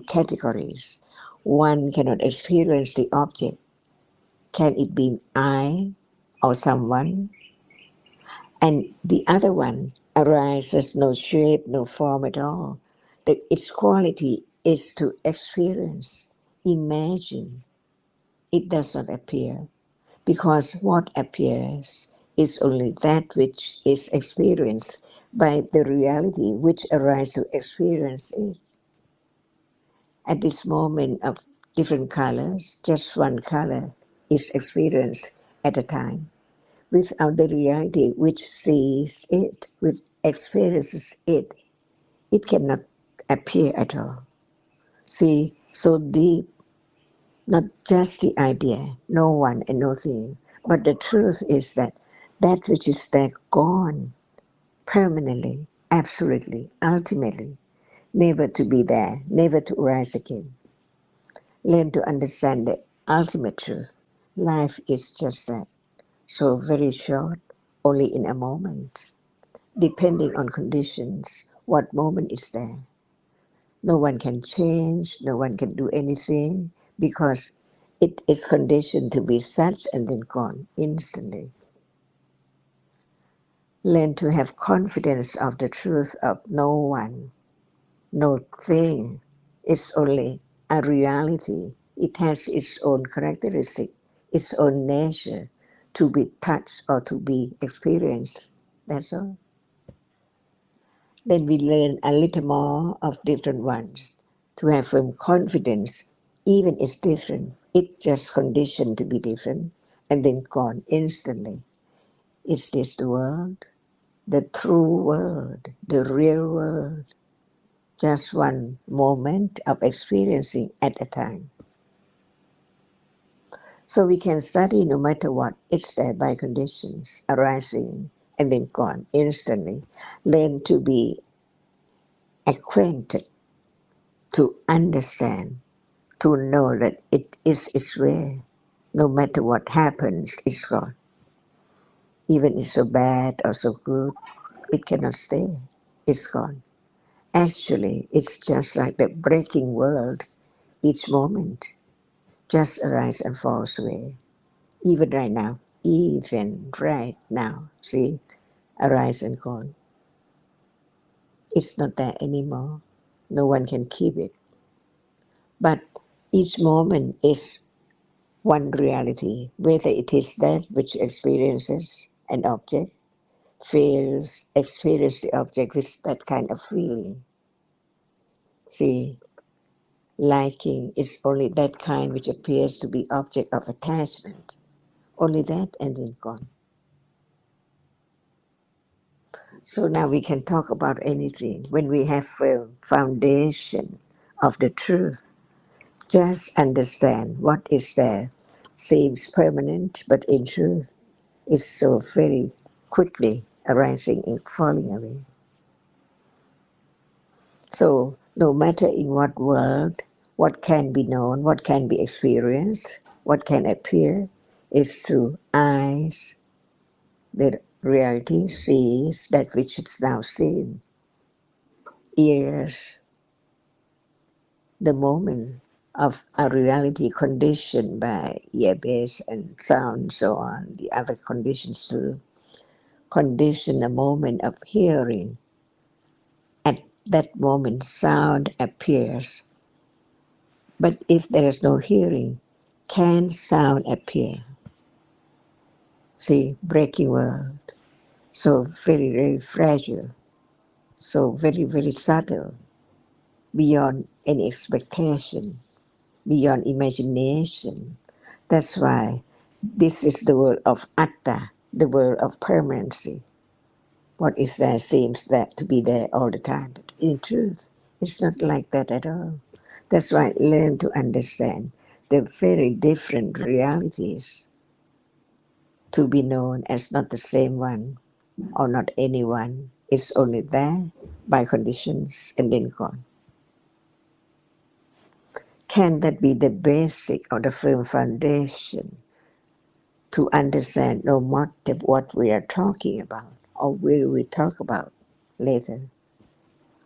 categories. One cannot experience the object. Can it be I or someone? And the other one arises no shape, no form at all. Its quality is to experience, imagine. It does not appear, because what appears is only that which is experienced by the reality which arises to experience it. At this moment of different colors, just one color is experienced at a time, without the reality which sees it, which experiences it. It cannot appear at all. See, so deep, not just the idea, no one and nothing, but the truth is that that which is there gone permanently, absolutely, ultimately, never to be there, never to arise again. Learn to understand the ultimate truth. Life is just that, so very short, only in a moment. Depending on conditions, what moment is there? No one can change, no one can do anything because it is conditioned to be such and then gone instantly. Learn to have confidence of the truth of no one, no thing. It's only a reality. It has its own characteristic, its own nature to be touched or to be experienced. That's all. Then we learn a little more of different ones to have firm confidence. Even it's different, it's just conditioned to be different and then gone instantly. Is this the world? The true world, the real world? Just one moment of experiencing at a time. So we can study no matter what, it's there by conditions, arising and then gone instantly. Learn to be acquainted, to understand, to know that it is its way. No matter what happens, it's gone. Even it's so bad or so good, it cannot stay. It's gone. Actually, it's just like the breaking world. Each moment just arise and falls away. Even right now, see, arise and gone. It's not there anymore. No one can keep it. But each moment is one reality, whether it is that which experiences an object, experience the object with that kind of feeling. See, liking is only that kind which appears to be object of attachment. Only that and then gone. So now we can talk about anything. When we have a foundation of the truth, just understand what is there seems permanent, but in truth is so very quickly arising and falling away. So no matter in what world, what can be known, what can be experienced, what can appear is through eyes, the reality sees that which is now seen, ears, the moment of a reality conditioned by ear-base and sound and so on, the other conditions too, condition a moment of hearing. At that moment sound appears. But if there is no hearing, can sound appear? See, breaking world. So very, very fragile. So very, very subtle. Beyond any expectation. Beyond imagination. That's why this is the world of atta, the world of permanency. What is there seems that to be there all the time. But in truth, it's not like that at all. That's why learn to understand the very different realities to be known as not the same one or not anyone. It's only there by conditions and then gone. Can that be the basic or the firm foundation to understand no matter what we are talking about or will we talk about later?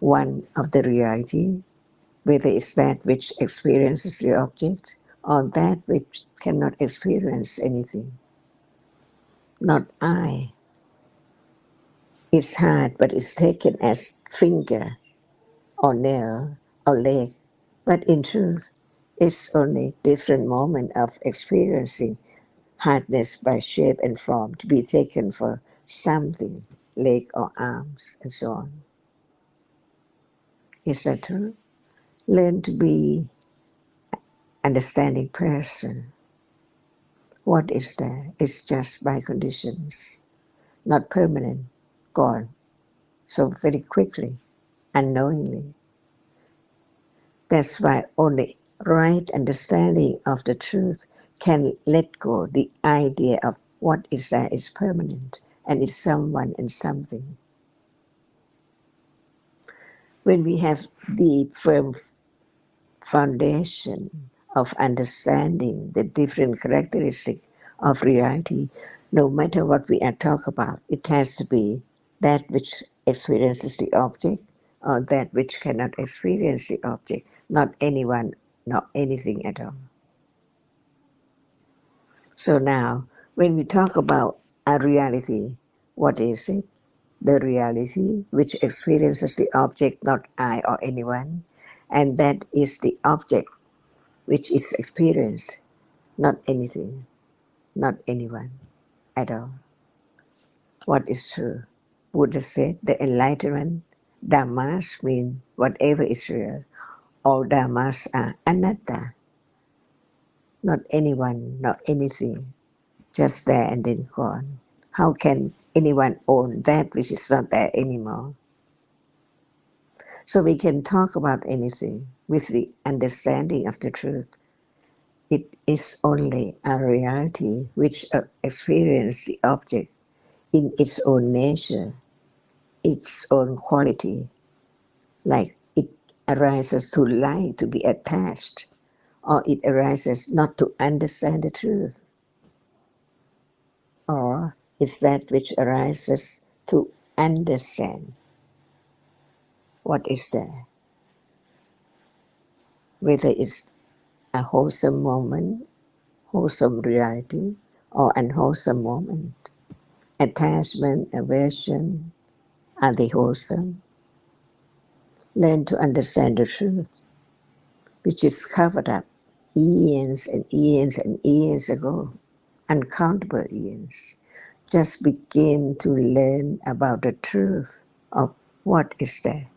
One of the reality, whether it's that which experiences the object or that which cannot experience anything. Not I. It's hard, but it's taken as finger or nail or leg. But in truth, it's only different moment of experiencing hardness by shape and form to be taken for something, leg or arms and so on. Is that true? Learn to be understanding person. What is there? It's just by conditions, not permanent, gone. So very quickly, unknowingly. That's why only right understanding of the truth can let go the idea of what is there is permanent and is someone and something. When we have the firm foundation of understanding the different characteristics of reality, no matter what we are talking about, it has to be that which experiences the object or that which cannot experience the object, not anyone, not anything at all. So now, when we talk about a reality, what is it? The reality which experiences the object, not I or anyone, and that is the object which is experienced, not anything, not anyone at all. What is true? Buddha said the enlightenment, Dhammas mean whatever is real. All Dhammas are anatta, not anyone, not anything, just there and then gone. How can anyone own that which is not there anymore? So we can talk about anything with the understanding of the truth. It is only a reality which experiences the object in its own nature, its own quality, like it arises to like to be attached, or it arises not to understand the truth, or it's that which arises to understand what is there, whether it's a wholesome moment, wholesome reality, or unwholesome moment. Attachment, aversion are the wholesome. Learn to understand the truth, which is covered up eons and eons and eons ago, uncountable eons. Just begin to learn about the truth of what is there.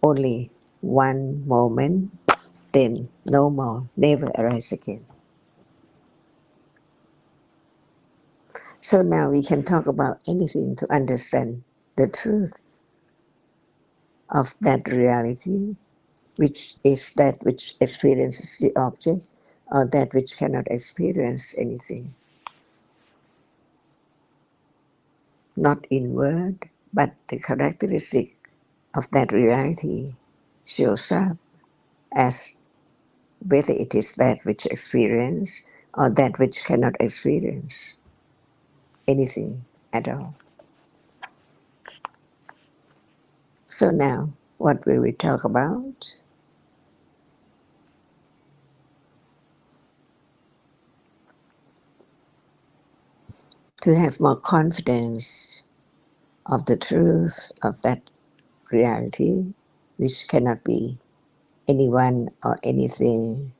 Only one moment, then no more, never arise again. So now we can talk about anything to understand the truth of that reality, which is that which experiences the object, or that which cannot experience anything. Not in word, but the characteristic of that reality shows up as whether it is that which experience or that which cannot experience anything at all. So now, what will we talk about? To have more confidence of the truth of that reality, which cannot be anyone or anything.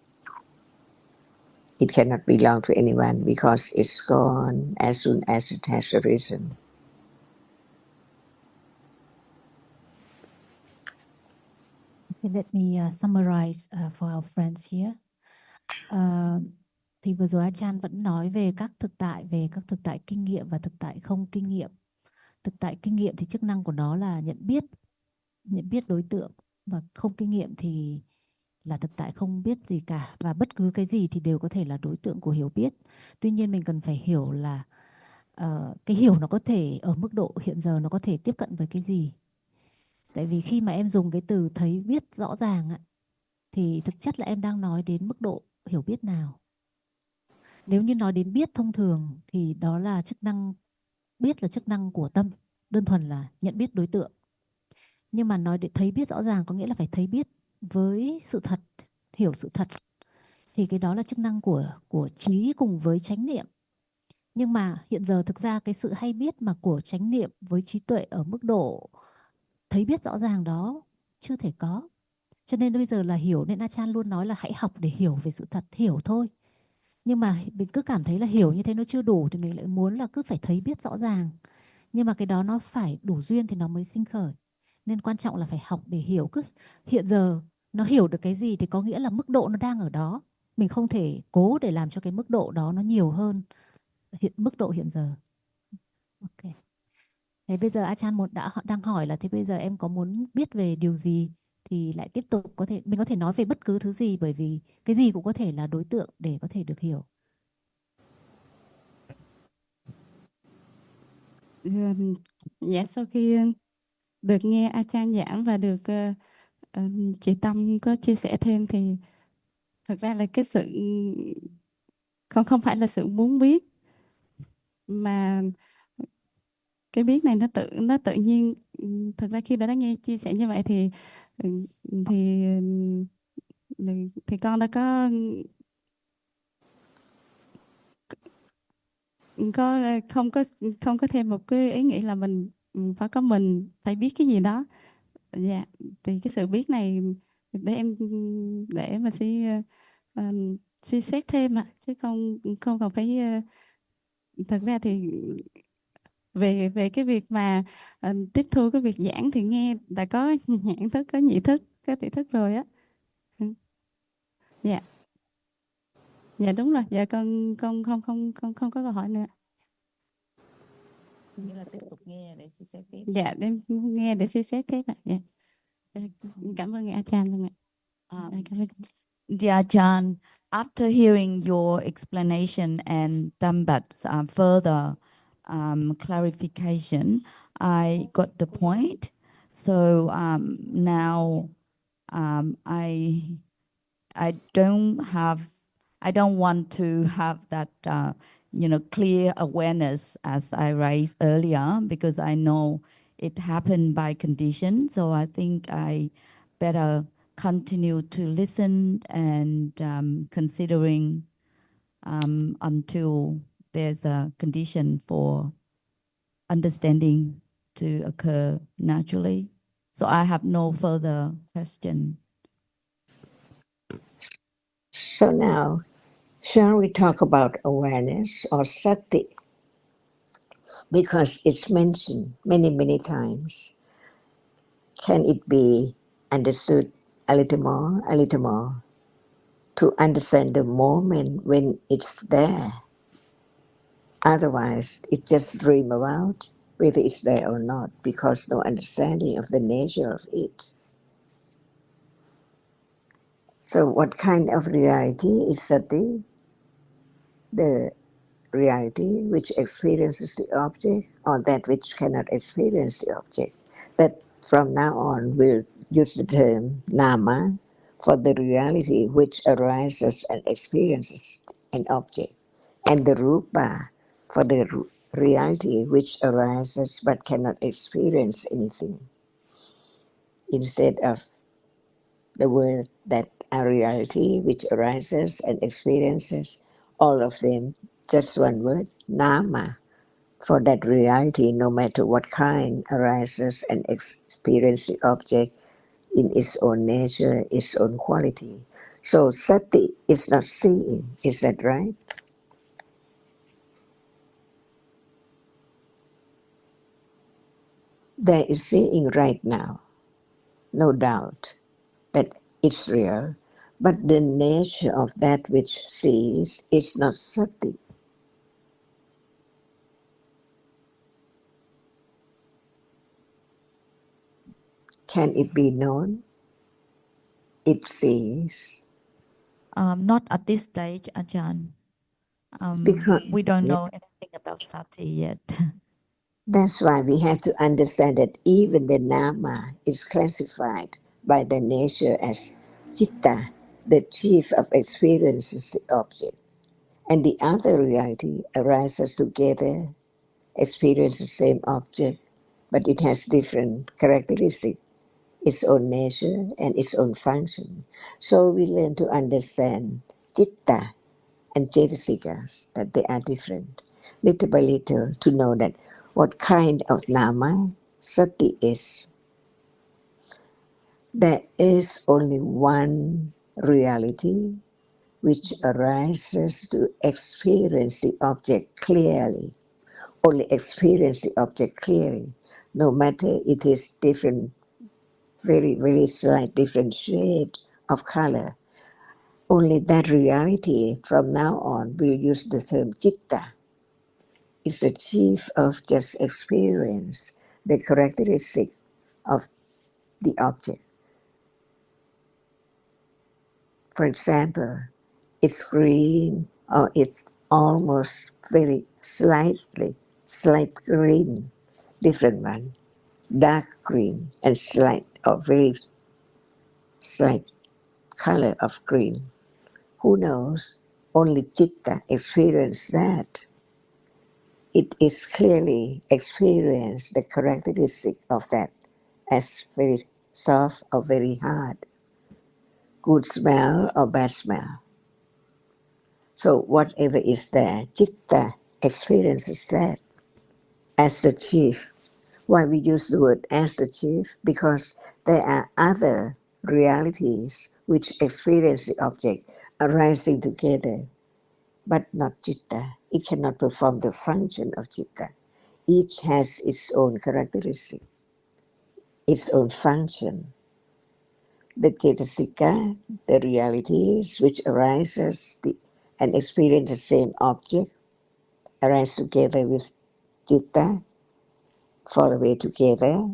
It cannot belong to anyone because it's gone as soon as it has arisen. Okay, let me summarize for our friends here. Thì vừa rồi Achan vẫn nói về các thực tại kinh nghiệm và thực tại không kinh nghiệm. Thực tại kinh nghiệm thì chức năng của nó là nhận biết đối tượng, và không kinh nghiệm thì là thực tại không biết gì cả, và bất cứ cái gì thì đều có thể là đối tượng của hiểu biết. Tuy nhiên mình cần phải hiểu là cái hiểu nó có thể ở mức độ hiện giờ nó có thể tiếp cận với cái gì. Tại vì khi mà em dùng cái từ thấy biết rõ ràng thì thực chất là em đang nói đến mức độ hiểu biết nào. Nếu như nói đến biết thông thường thì đó là chức năng, biết là chức năng của tâm, đơn thuần là nhận biết đối tượng. Nhưng mà nói để thấy biết rõ ràng có nghĩa là phải thấy biết với sự thật, hiểu sự thật. Thì cái đó là chức năng của trí cùng với chánh niệm. Nhưng mà hiện giờ thực ra cái sự hay biết mà của chánh niệm với trí tuệ ở mức độ thấy biết rõ ràng đó chưa thể có. Cho nên bây giờ là hiểu, nên Achan luôn nói là hãy học để hiểu về sự thật, hiểu thôi. Nhưng mà mình cứ cảm thấy là hiểu như thế nó chưa đủ thì mình lại muốn là cứ phải thấy biết rõ ràng. Nhưng mà cái đó nó phải đủ duyên thì nó mới sinh khởi. Nên quan trọng là phải học để hiểu. Cứ hiện giờ nó hiểu được cái gì thì có nghĩa là mức độ nó đang ở đó. Mình không thể cố để làm cho cái mức độ đó nó nhiều hơn mức độ hiện giờ. Ok. Thế bây giờ Achan đang hỏi là thế bây giờ em có muốn biết về điều gì thì lại tiếp tục mình có thể nói về bất cứ thứ gì, bởi vì cái gì cũng có thể là đối tượng để có thể được hiểu. Dạ, sau khi được nghe Achan giảng và được chị Tâm có chia sẻ thêm thì thật ra là cái sự không phải là sự muốn biết, mà cái biết này nó tự nhiên. Thật ra khi đã nghe chia sẻ như vậy thì thì thì con đã có không có thêm một cái ý nghĩ là mình mình phải biết cái gì đó. Dạ, thì cái sự biết này để mình suy xét thêm chứ không không cần phải thật ra thì về cái việc mà tiếp thu cái việc giảng thì nghe đã có nhãn thức, có nhị thức, có tỷ thức rồi á. Dạ, dạ đúng rồi. Dạ con không có câu hỏi nữa. Nghĩa là tiếp tục nghe để suy xét tiếp. Dạ, để nghe để suy xét tiếp ạ. Dạ. Cảm ơn Achan luôn ạ. Cảm ơn. Dear John, after hearing your explanation and Dambat's further clarification, I got the point. So now I don't want to have that clear awareness as I raised earlier, because I know it happened by condition. So I think I better continue to listen and considering until there's a condition for understanding to occur naturally. So I have no further question. So now, shall we talk about awareness or sati? Because it's mentioned many, many times. Can it be understood a little more, to understand the moment when it's there? Otherwise, it just dream about whether it's there or not, because no understanding of the nature of it. So what kind of reality is sati? The reality which experiences the object, or that which cannot experience the object. That from now on we'll use the term nama for the reality which arises and experiences an object, and the rupa for the reality which arises but cannot experience anything. Instead of the word that a reality which arises and experiences, all of them, just one word, nama, for that reality, no matter what kind, arises and experiences the object in its own nature, its own quality. So sati is not seeing, is that right? There is seeing right now, no doubt that it's real, but the nature of that which sees is not sati. Can it be known? It sees. Not at this stage, Ajahn. Because We don't know anything about sati yet. that's why we have to understand that even the nama is classified by the nature as citta, the chief of experiences the object, and the other reality arises together, experience the same object, but it has different characteristics, its own nature and its own function. So we learn to understand citta and cetasikas, that they are different, little by little, to know that what kind of nama sati is. There is only one reality which arises to experience the object clearly, only experience the object clearly, no matter it is different, very, very slight different shade of color. Only that reality from now on will use the term citta. Is the chief of just experience, the characteristic of the object. For example, it's green or it's almost very slight green, different one. dark green and slight or very slight color of green. Who knows? Only Chitta experiences that. It is clearly experienced the characteristic of that as very soft or very hard, good smell or bad smell. So whatever is there, Chitta experiences that as the chief. Why we use the word as the chief? Because there are other realities which experience the object arising together, but not Chitta. It cannot perform the function of Chitta. Each has its own characteristic, its own function. The Cetasika, the realities which arises and experience the same object, arise together with Chitta, fall away together,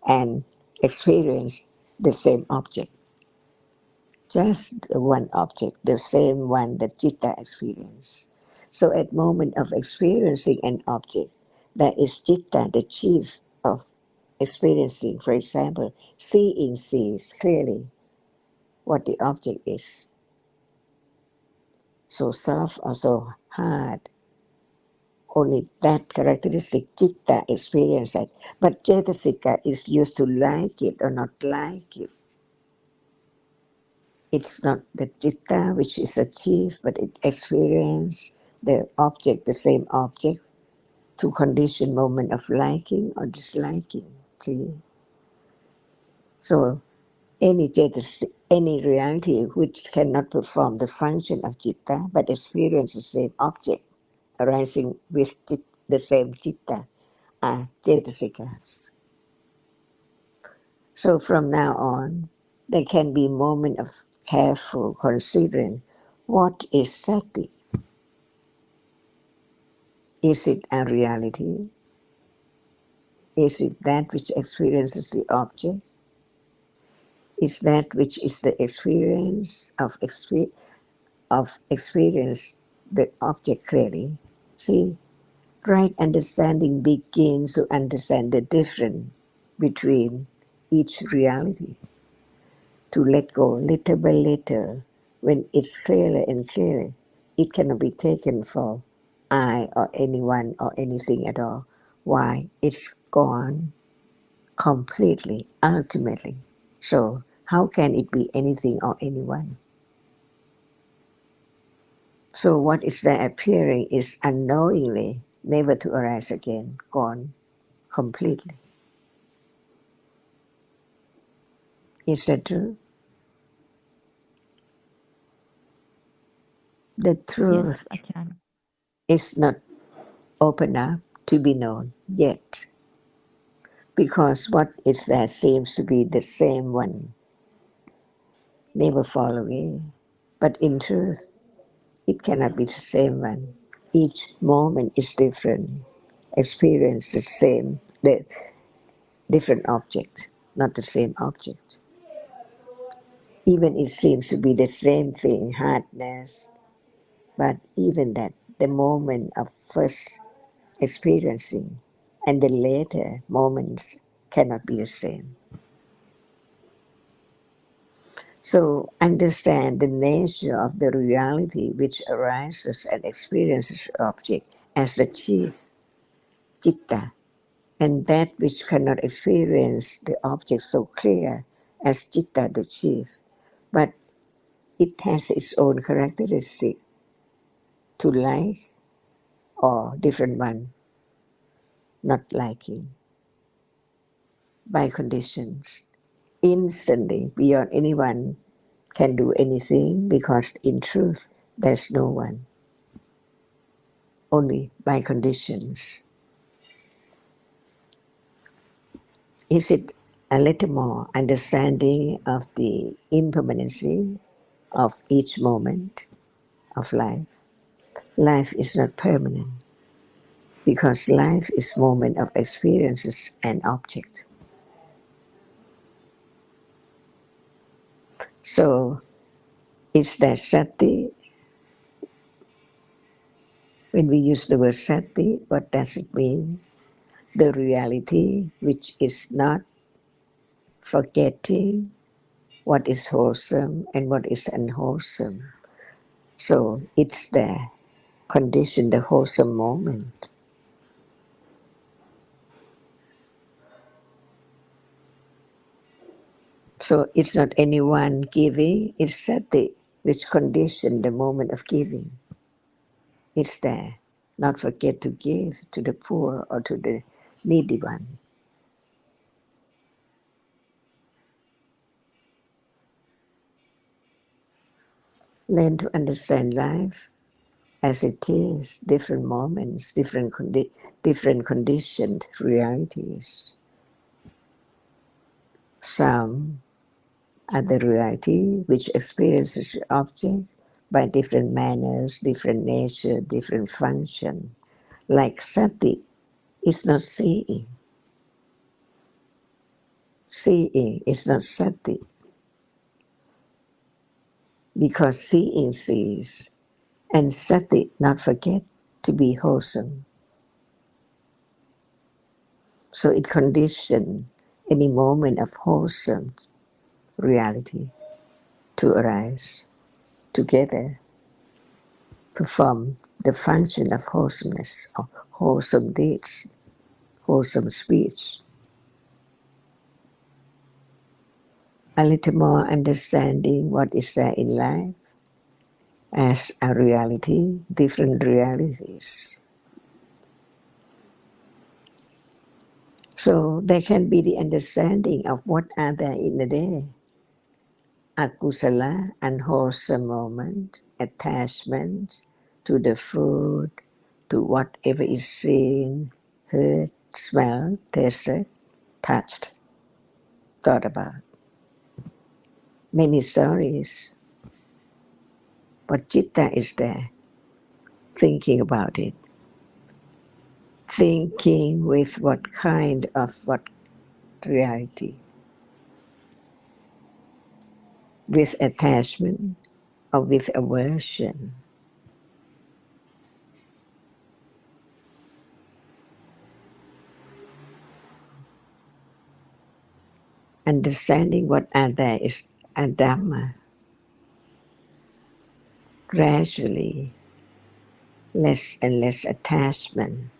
and experience the same object. Just one object, the same one that Chitta experiences. So at moment of experiencing an object, that is Chitta, the chief of experiencing. For example, seeing sees clearly what the object is. So soft or so hard. Only that characteristic Chitta experience that. But Cetasika is used to like it or not like it. It's not the Chitta which is achieved, but it experiences the object, the same object, to condition moment of liking or disliking. See? So any reality which cannot perform the function of Chitta, but experience the same object arising with the same Chitta are Cetasikas. So from now on, there can be moment of careful considering what is Sati. Is it a reality? Is it that which experiences the object? Is that which is the experience of experience the object clearly? See, right understanding begins to understand the difference between each reality. To let go little by little, when it's clearer and clearer, it cannot be taken for I or anyone or anything at all. Why? It's gone completely, ultimately. So how can it be anything or anyone? So what is there appearing is unknowingly, never to arise again, gone completely. Is that true? The Yes, truth Ajahn. is not open up to be known yet, because what is there seems to be the same one, never fall away. But in truth, it cannot be the same one. Each moment is different. Experience the same, the different object, not the same object. Even it seems to be the same thing, hardness, but even that, the moment of first experiencing and the later moments cannot be the same. So understand the nature of the reality which arises and experiences object as the chief, Chitta, and that which cannot experience the object so clear as Chitta, the chief, but it has its own characteristic to like or different one not liking by conditions. Instantly, beyond anyone can do anything, because in truth there's no one, only by conditions. Is it a little more understanding of the impermanency of each moment of life? Life is not permanent, because life is moment of experiences and object. So is there sati? When we use the word sati, what does it mean? the reality which is not forgetting what is wholesome and what is unwholesome. So it's the condition, the wholesome moment. So it's not anyone giving, it's sati which condition the moment of giving. It's there. Not forget to give to the poor or to the needy one. Learn to understand life as it is, different moments, different conditioned realities. Some are the reality which experiences the object by different manners, different nature, different function. Like sati is not seeing. Seeing is not sati, because seeing sees, and sati not forget to be wholesome. So it conditions any moment of wholesome reality to arise together, perform the function of wholesomeness, of wholesome deeds, wholesome speech. A little more understanding what is there in life as a reality, different realities. So there can be the understanding of what are there in the day. Akusala, unwholesome moment, attachment to the food, to whatever is seen, heard, smelled, tasted, touched, thought about. Many stories, but citta is there, thinking about it. Thinking with what kind of what reality? With attachment or with aversion? Understanding what are there is a Dhamma. Gradually, less and less attachment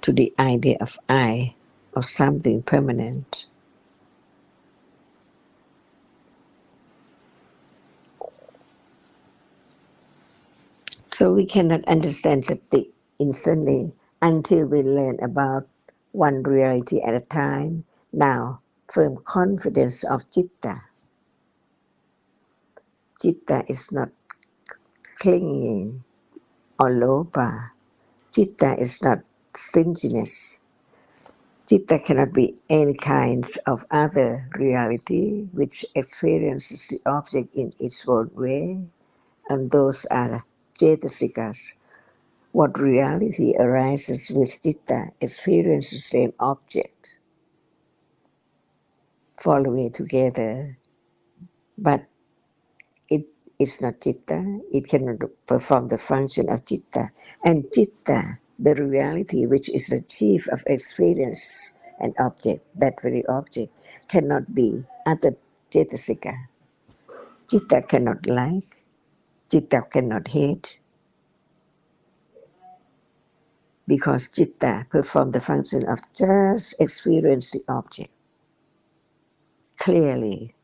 to the idea of I or something permanent. So we cannot understand sati instantly until we learn about one reality at a time. Now, firm confidence of citta. Citta is not clinging or lopa. Citta is not stinginess. Citta cannot be any kind of other reality which experiences the object in its own way, and those are cetasikas. What reality arises with citta experiences the same object, following together, but it is not citta, it cannot perform the function of citta. And citta, the reality which is the chief of experience and object, that very object, cannot be other cetasika. Citta cannot like, citta cannot hate, because citta perform the function of just experience the object clearly.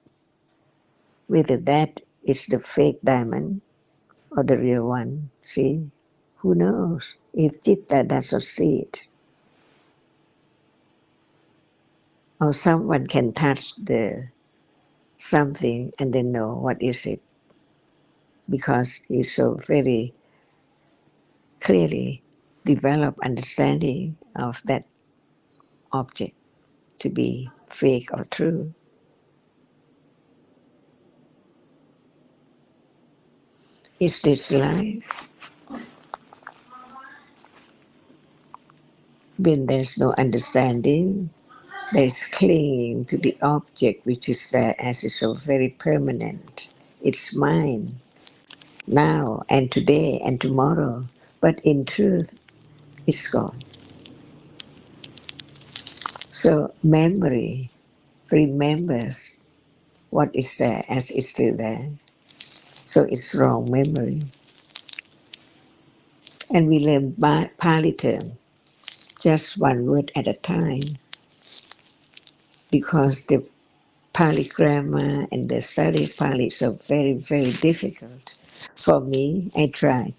Whether that is the fake diamond or the real one, see? Who knows? If citta does not see it, or someone can touch the something and then know what is it, because he's so very clearly developed understanding of that object to be fake or true. Is this life? When there's no understanding, there's clinging to the object which is there as is so very permanent. It's mine now and today and tomorrow, but in truth, it's gone. So memory remembers what is there as it's still there. So it's wrong memory. And we learn Pali term, just one word at a time, because the Pali grammar and the study Pali is so very, very difficult. For me, I tried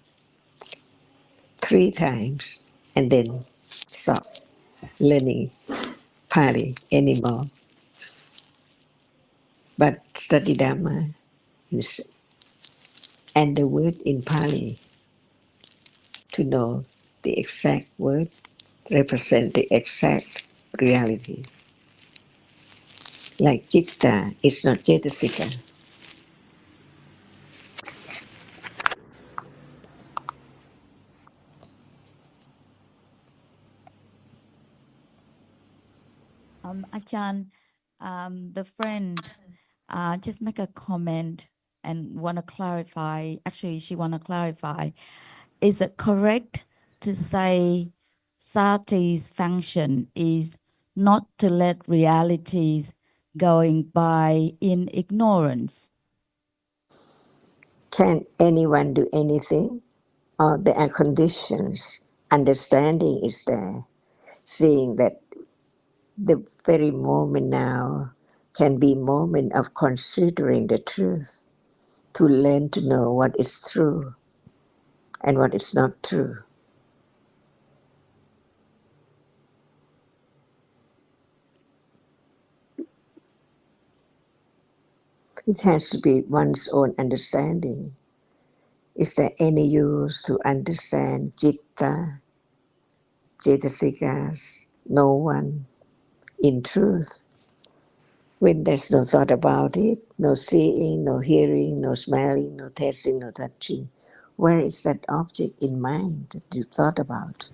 3 times and then stopped learning Pali anymore. But study Dhamma is, and the word in Pali, to know the exact word, represent the exact reality. Like Chitta, it's not Cetasika. Ajahn, the friend just make a comment and want to clarify. Actually, she want to clarify. Is it correct to say sati's function is not to let realities going by in ignorance? Can anyone do anything? Or there are conditions. Understanding is there. Seeing that the very moment now can be moment of considering the truth, to learn to know what is true and what is not true. It has to be one's own understanding. Is there any use to understand Citta, Cetasikas? No one. In truth, when there's no thought about it, no seeing, no hearing, no smelling, no tasting, no touching, where is that object in mind that you thought about?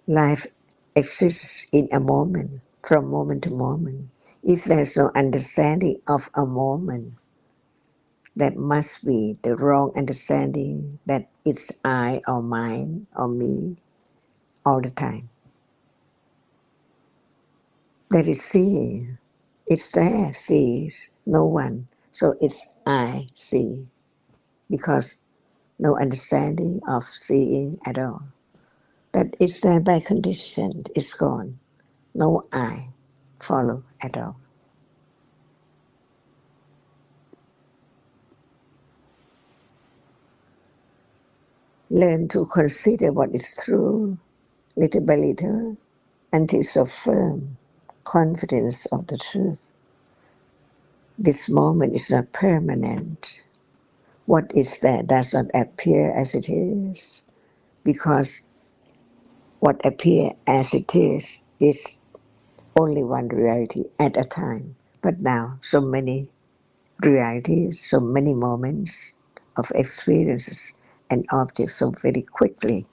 Life exists in a moment, from moment to moment. If there's no understanding of a moment, that must be the wrong understanding that it's I or mine or me all the time. That is seeing. It's there, sees no one. So it's I see, because no understanding of seeing at all. That is there by condition, it's gone. No I follow at all. Learn to consider what is true, little by little, until so firm confidence of the truth. This moment is not permanent. What is there does not appear as it is, because what appears as it is only one reality at a time. But now, so many realities, so many moments of experiences and objects so very quickly,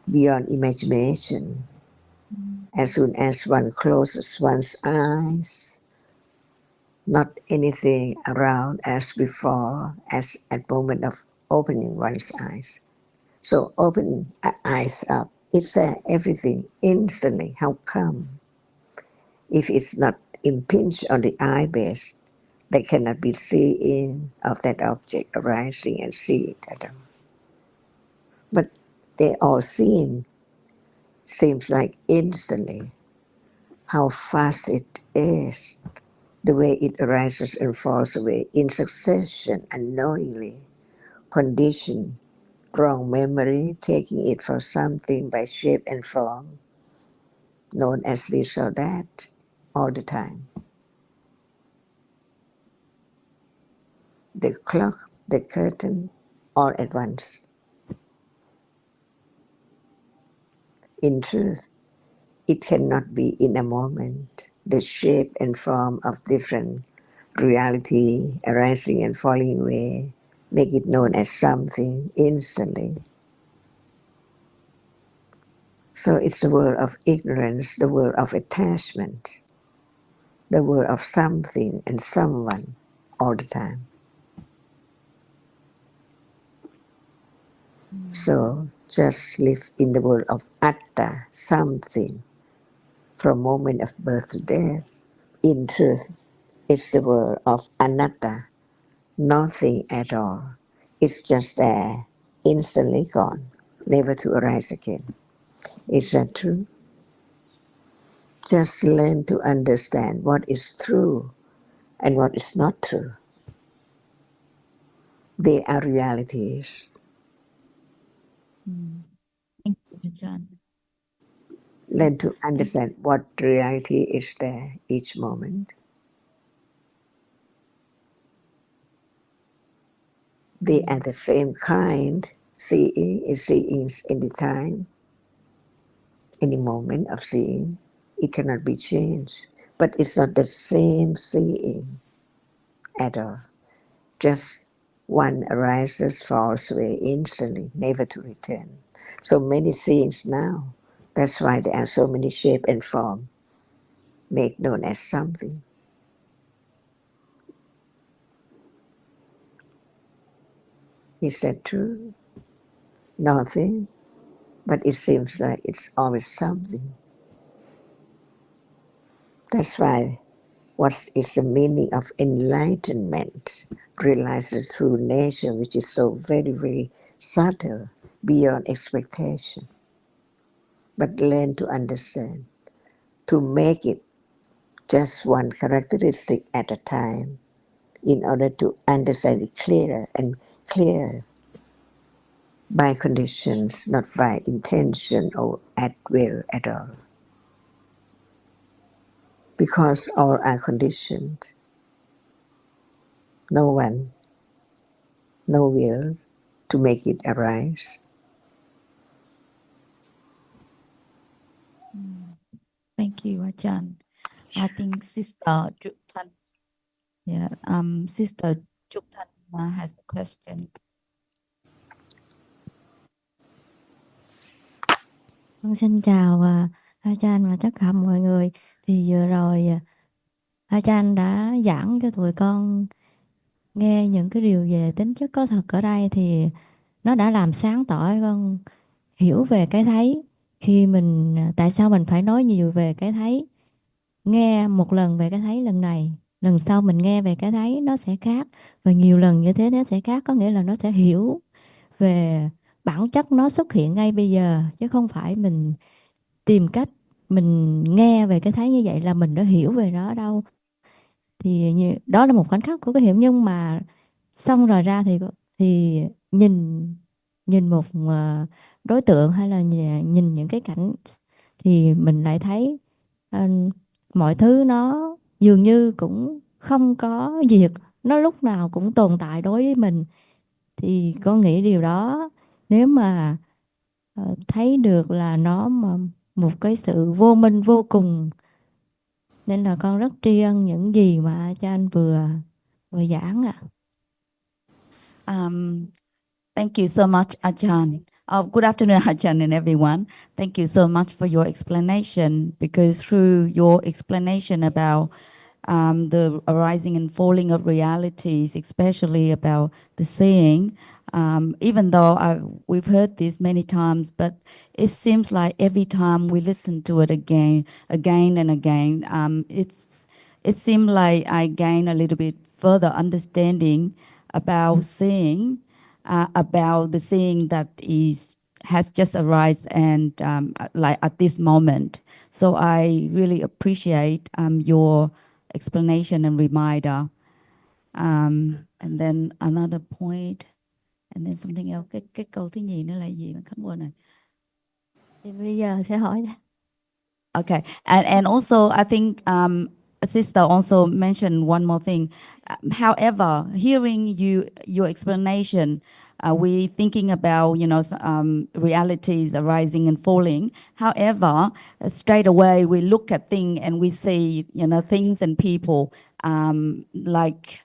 beyond imagination. As soon as one closes one's eyes, not anything around as before, as at moment of opening one's eyes. So opening eyes up, it's there, everything instantly. How come? If it's not impinged on the eye base, they cannot be seeing of that object arising and see it at all. But they all seeing seems like instantly. How fast it is, the way it arises and falls away in succession, unknowingly, conditioned, wrong memory, taking it for something by shape and form, known as this or that, all the time. The clock, the curtain, all at once. In truth, it cannot be in a moment. The shape and form of different reality arising and falling away make it known as something instantly. So it's the world of ignorance, the world of attachment. the world of something and someone all the time. So just live in the world of atta, something, from moment of birth to death. In truth, it's the world of anatta, nothing at all. It's just there, instantly gone, never to arise again. Is that true? Just learn to understand what is true and what is not true. They are realities. Thank you, Ajahn. Learn to understand what reality is there each moment. They are the same kind. Seeing is seeing any time, any moment of seeing. It cannot be changed. But it's not the same seeing at all. Just one arises, falls away instantly, never to return. So many seeings now. That's why there are so many shape and form made known as something. Is that true? Nothing. But it seems like it's always something. That's why what is the meaning of enlightenment? Realize the true nature, which is so very, very subtle, beyond expectation. But learn to understand, to make it just one characteristic at a time, in order to understand it clearer and clearer by conditions, not by intention or at will at all. Because all are conditioned. No one, no will to make it arise. Thank you, Ajahn. I think Sister Trúc Thanh, Sister Trúc Thanh has a question. Vâng, xin chào Ajahn và tất cả mọi người. Thì vừa rồi Ajahn đã giảng cho tụi con nghe những cái điều về tính chất có thật ở đây, thì nó đã làm sáng tỏ con hiểu về cái thấy. Khi mình tại sao mình phải nói nhiều về cái thấy, nghe một lần về cái thấy lần này, lần sau mình nghe về cái thấy nó sẽ khác, và nhiều lần như thế nó sẽ khác, có nghĩa là nó sẽ hiểu về bản chất nó xuất hiện ngay bây giờ, chứ không phải mình tìm cách mình nghe về cái thấy như vậy là mình đã hiểu về nó đâu. Thì đó là một khoảnh khắc của cái hiểu, nhưng mà xong rồi ra thì nhìn một đối tượng hay là nhìn những cái cảnh, thì mình lại thấy mọi thứ nó dường như cũng không có diệt, nó lúc nào cũng tồn tại đối với mình. Thì con nghĩ điều đó nếu mà thấy được là nó mà một cái sự vô minh vô cùng, nên là con rất tri ân những gì mà cha anh vừa giảng ạ. Thank you so much, Ajahn. Good afternoon, Ajahn and everyone. Thank you so much for your explanation, because through your explanation about the arising and falling of realities, especially about the seeing, even though we've heard this many times, but it seems like every time we listen to it again and again, it seemed like I gain a little bit further understanding about seeing, about the seeing that has just arisen and like at this moment. So I really appreciate your explanation and reminder. And then another point, and then something else. Cái câu thứ nhì nữa là gì mà khách quên rồi. Thì bây giờ sẽ hỏi. Okay, and also I think Sister also mentioned one more thing. However, hearing your explanation, we thinking about realities arising and falling. However, straight away we look at things and we see things and people like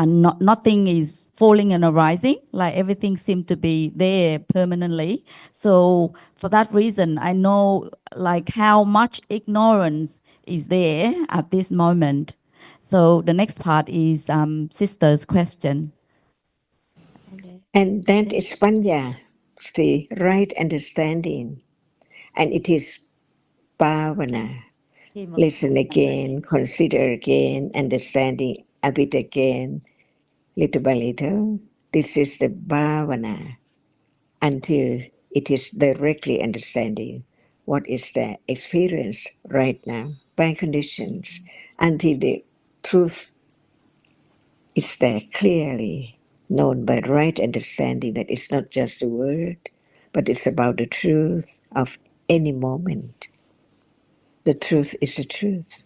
nothing is falling and arising, like everything seems to be there permanently. So for that reason, I know like how much ignorance is there at this moment. So the next part is sister's question. Okay. And that Then is panya, the right understanding. And it is bhavana. khi mà Listen again, consider again, understanding a bit again, little by little. This is the bhavana until it is directly understanding what is the experience right now by conditions, until the truth is there clearly known by right understanding that it's not just a word, but it's about the truth of any moment. The truth is the truth.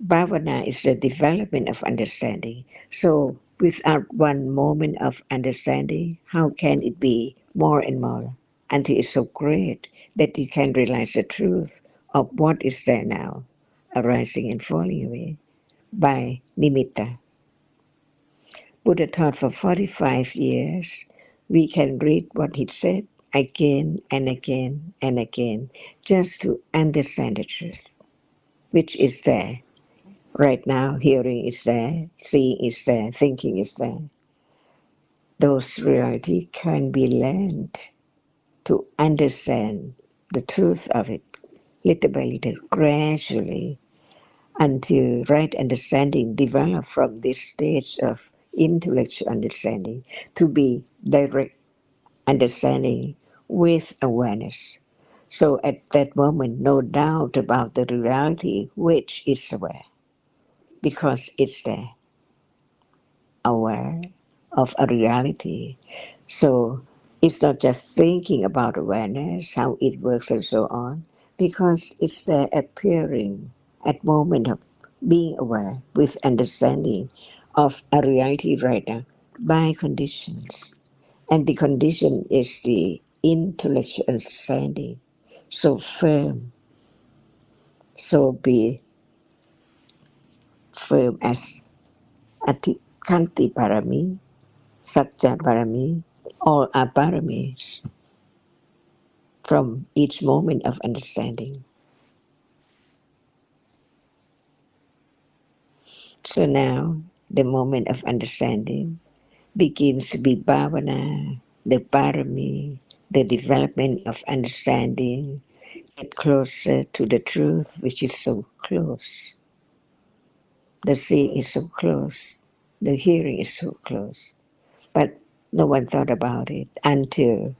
Bhavana is the development of understanding. So without one moment of understanding, how can it be more and more until it's so great that you can realize the truth of what is there now, arising and falling away by nimitta. Buddha taught for 45 years. We can read what he said again and again and again just to understand the truth, which is there. Right now, hearing is there, seeing is there, thinking is there. Those reality can be learned to understand the truth of it, little by little, gradually, until right understanding develop from this stage of intellectual understanding to be direct understanding with awareness. So at that moment, no doubt about the reality which is aware, because it's there, aware of a reality. So it's not just thinking about awareness, how it works and so on, because it's there appearing at moment of being aware with understanding of a reality right now by conditions. And the condition is the intellectual understanding. So firm, so be firm as Ati Kanti Parami, Satya Parami, all are paramis from each moment of understanding. So now the moment of understanding begins to be bhavana, the parami, the development of understanding, get closer to the truth which is so close. The seeing is so close, the hearing is so close. But no one thought about it until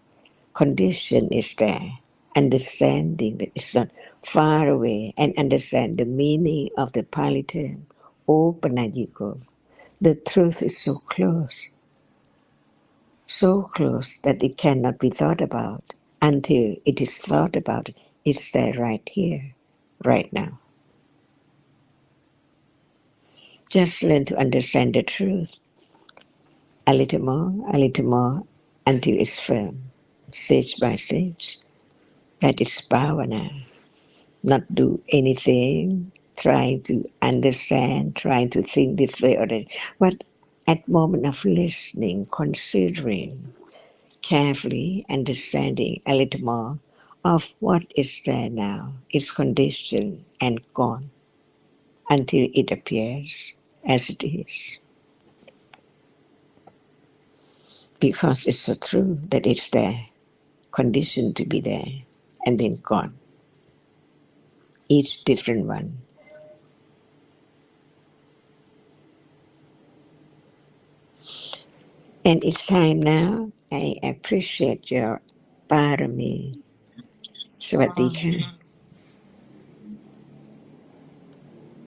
condition is there, understanding that it's not far away, and understand the meaning of the Pali term, opanajiko. The truth is so close that it cannot be thought about until it is thought about. It's there right here, right now. Just learn to understand the truth a little more, until it's firm, stage by stage. That is bhavana. Not do anything, trying to understand, trying to think this way or that. But at moment of listening, considering, carefully understanding a little more of what is there now, its condition and gone, until it appears as it is. Because it's so true that it's there, conditioned to be there, and then gone. Each different one. And it's time now. I appreciate your parami. สวัสดีค่ะ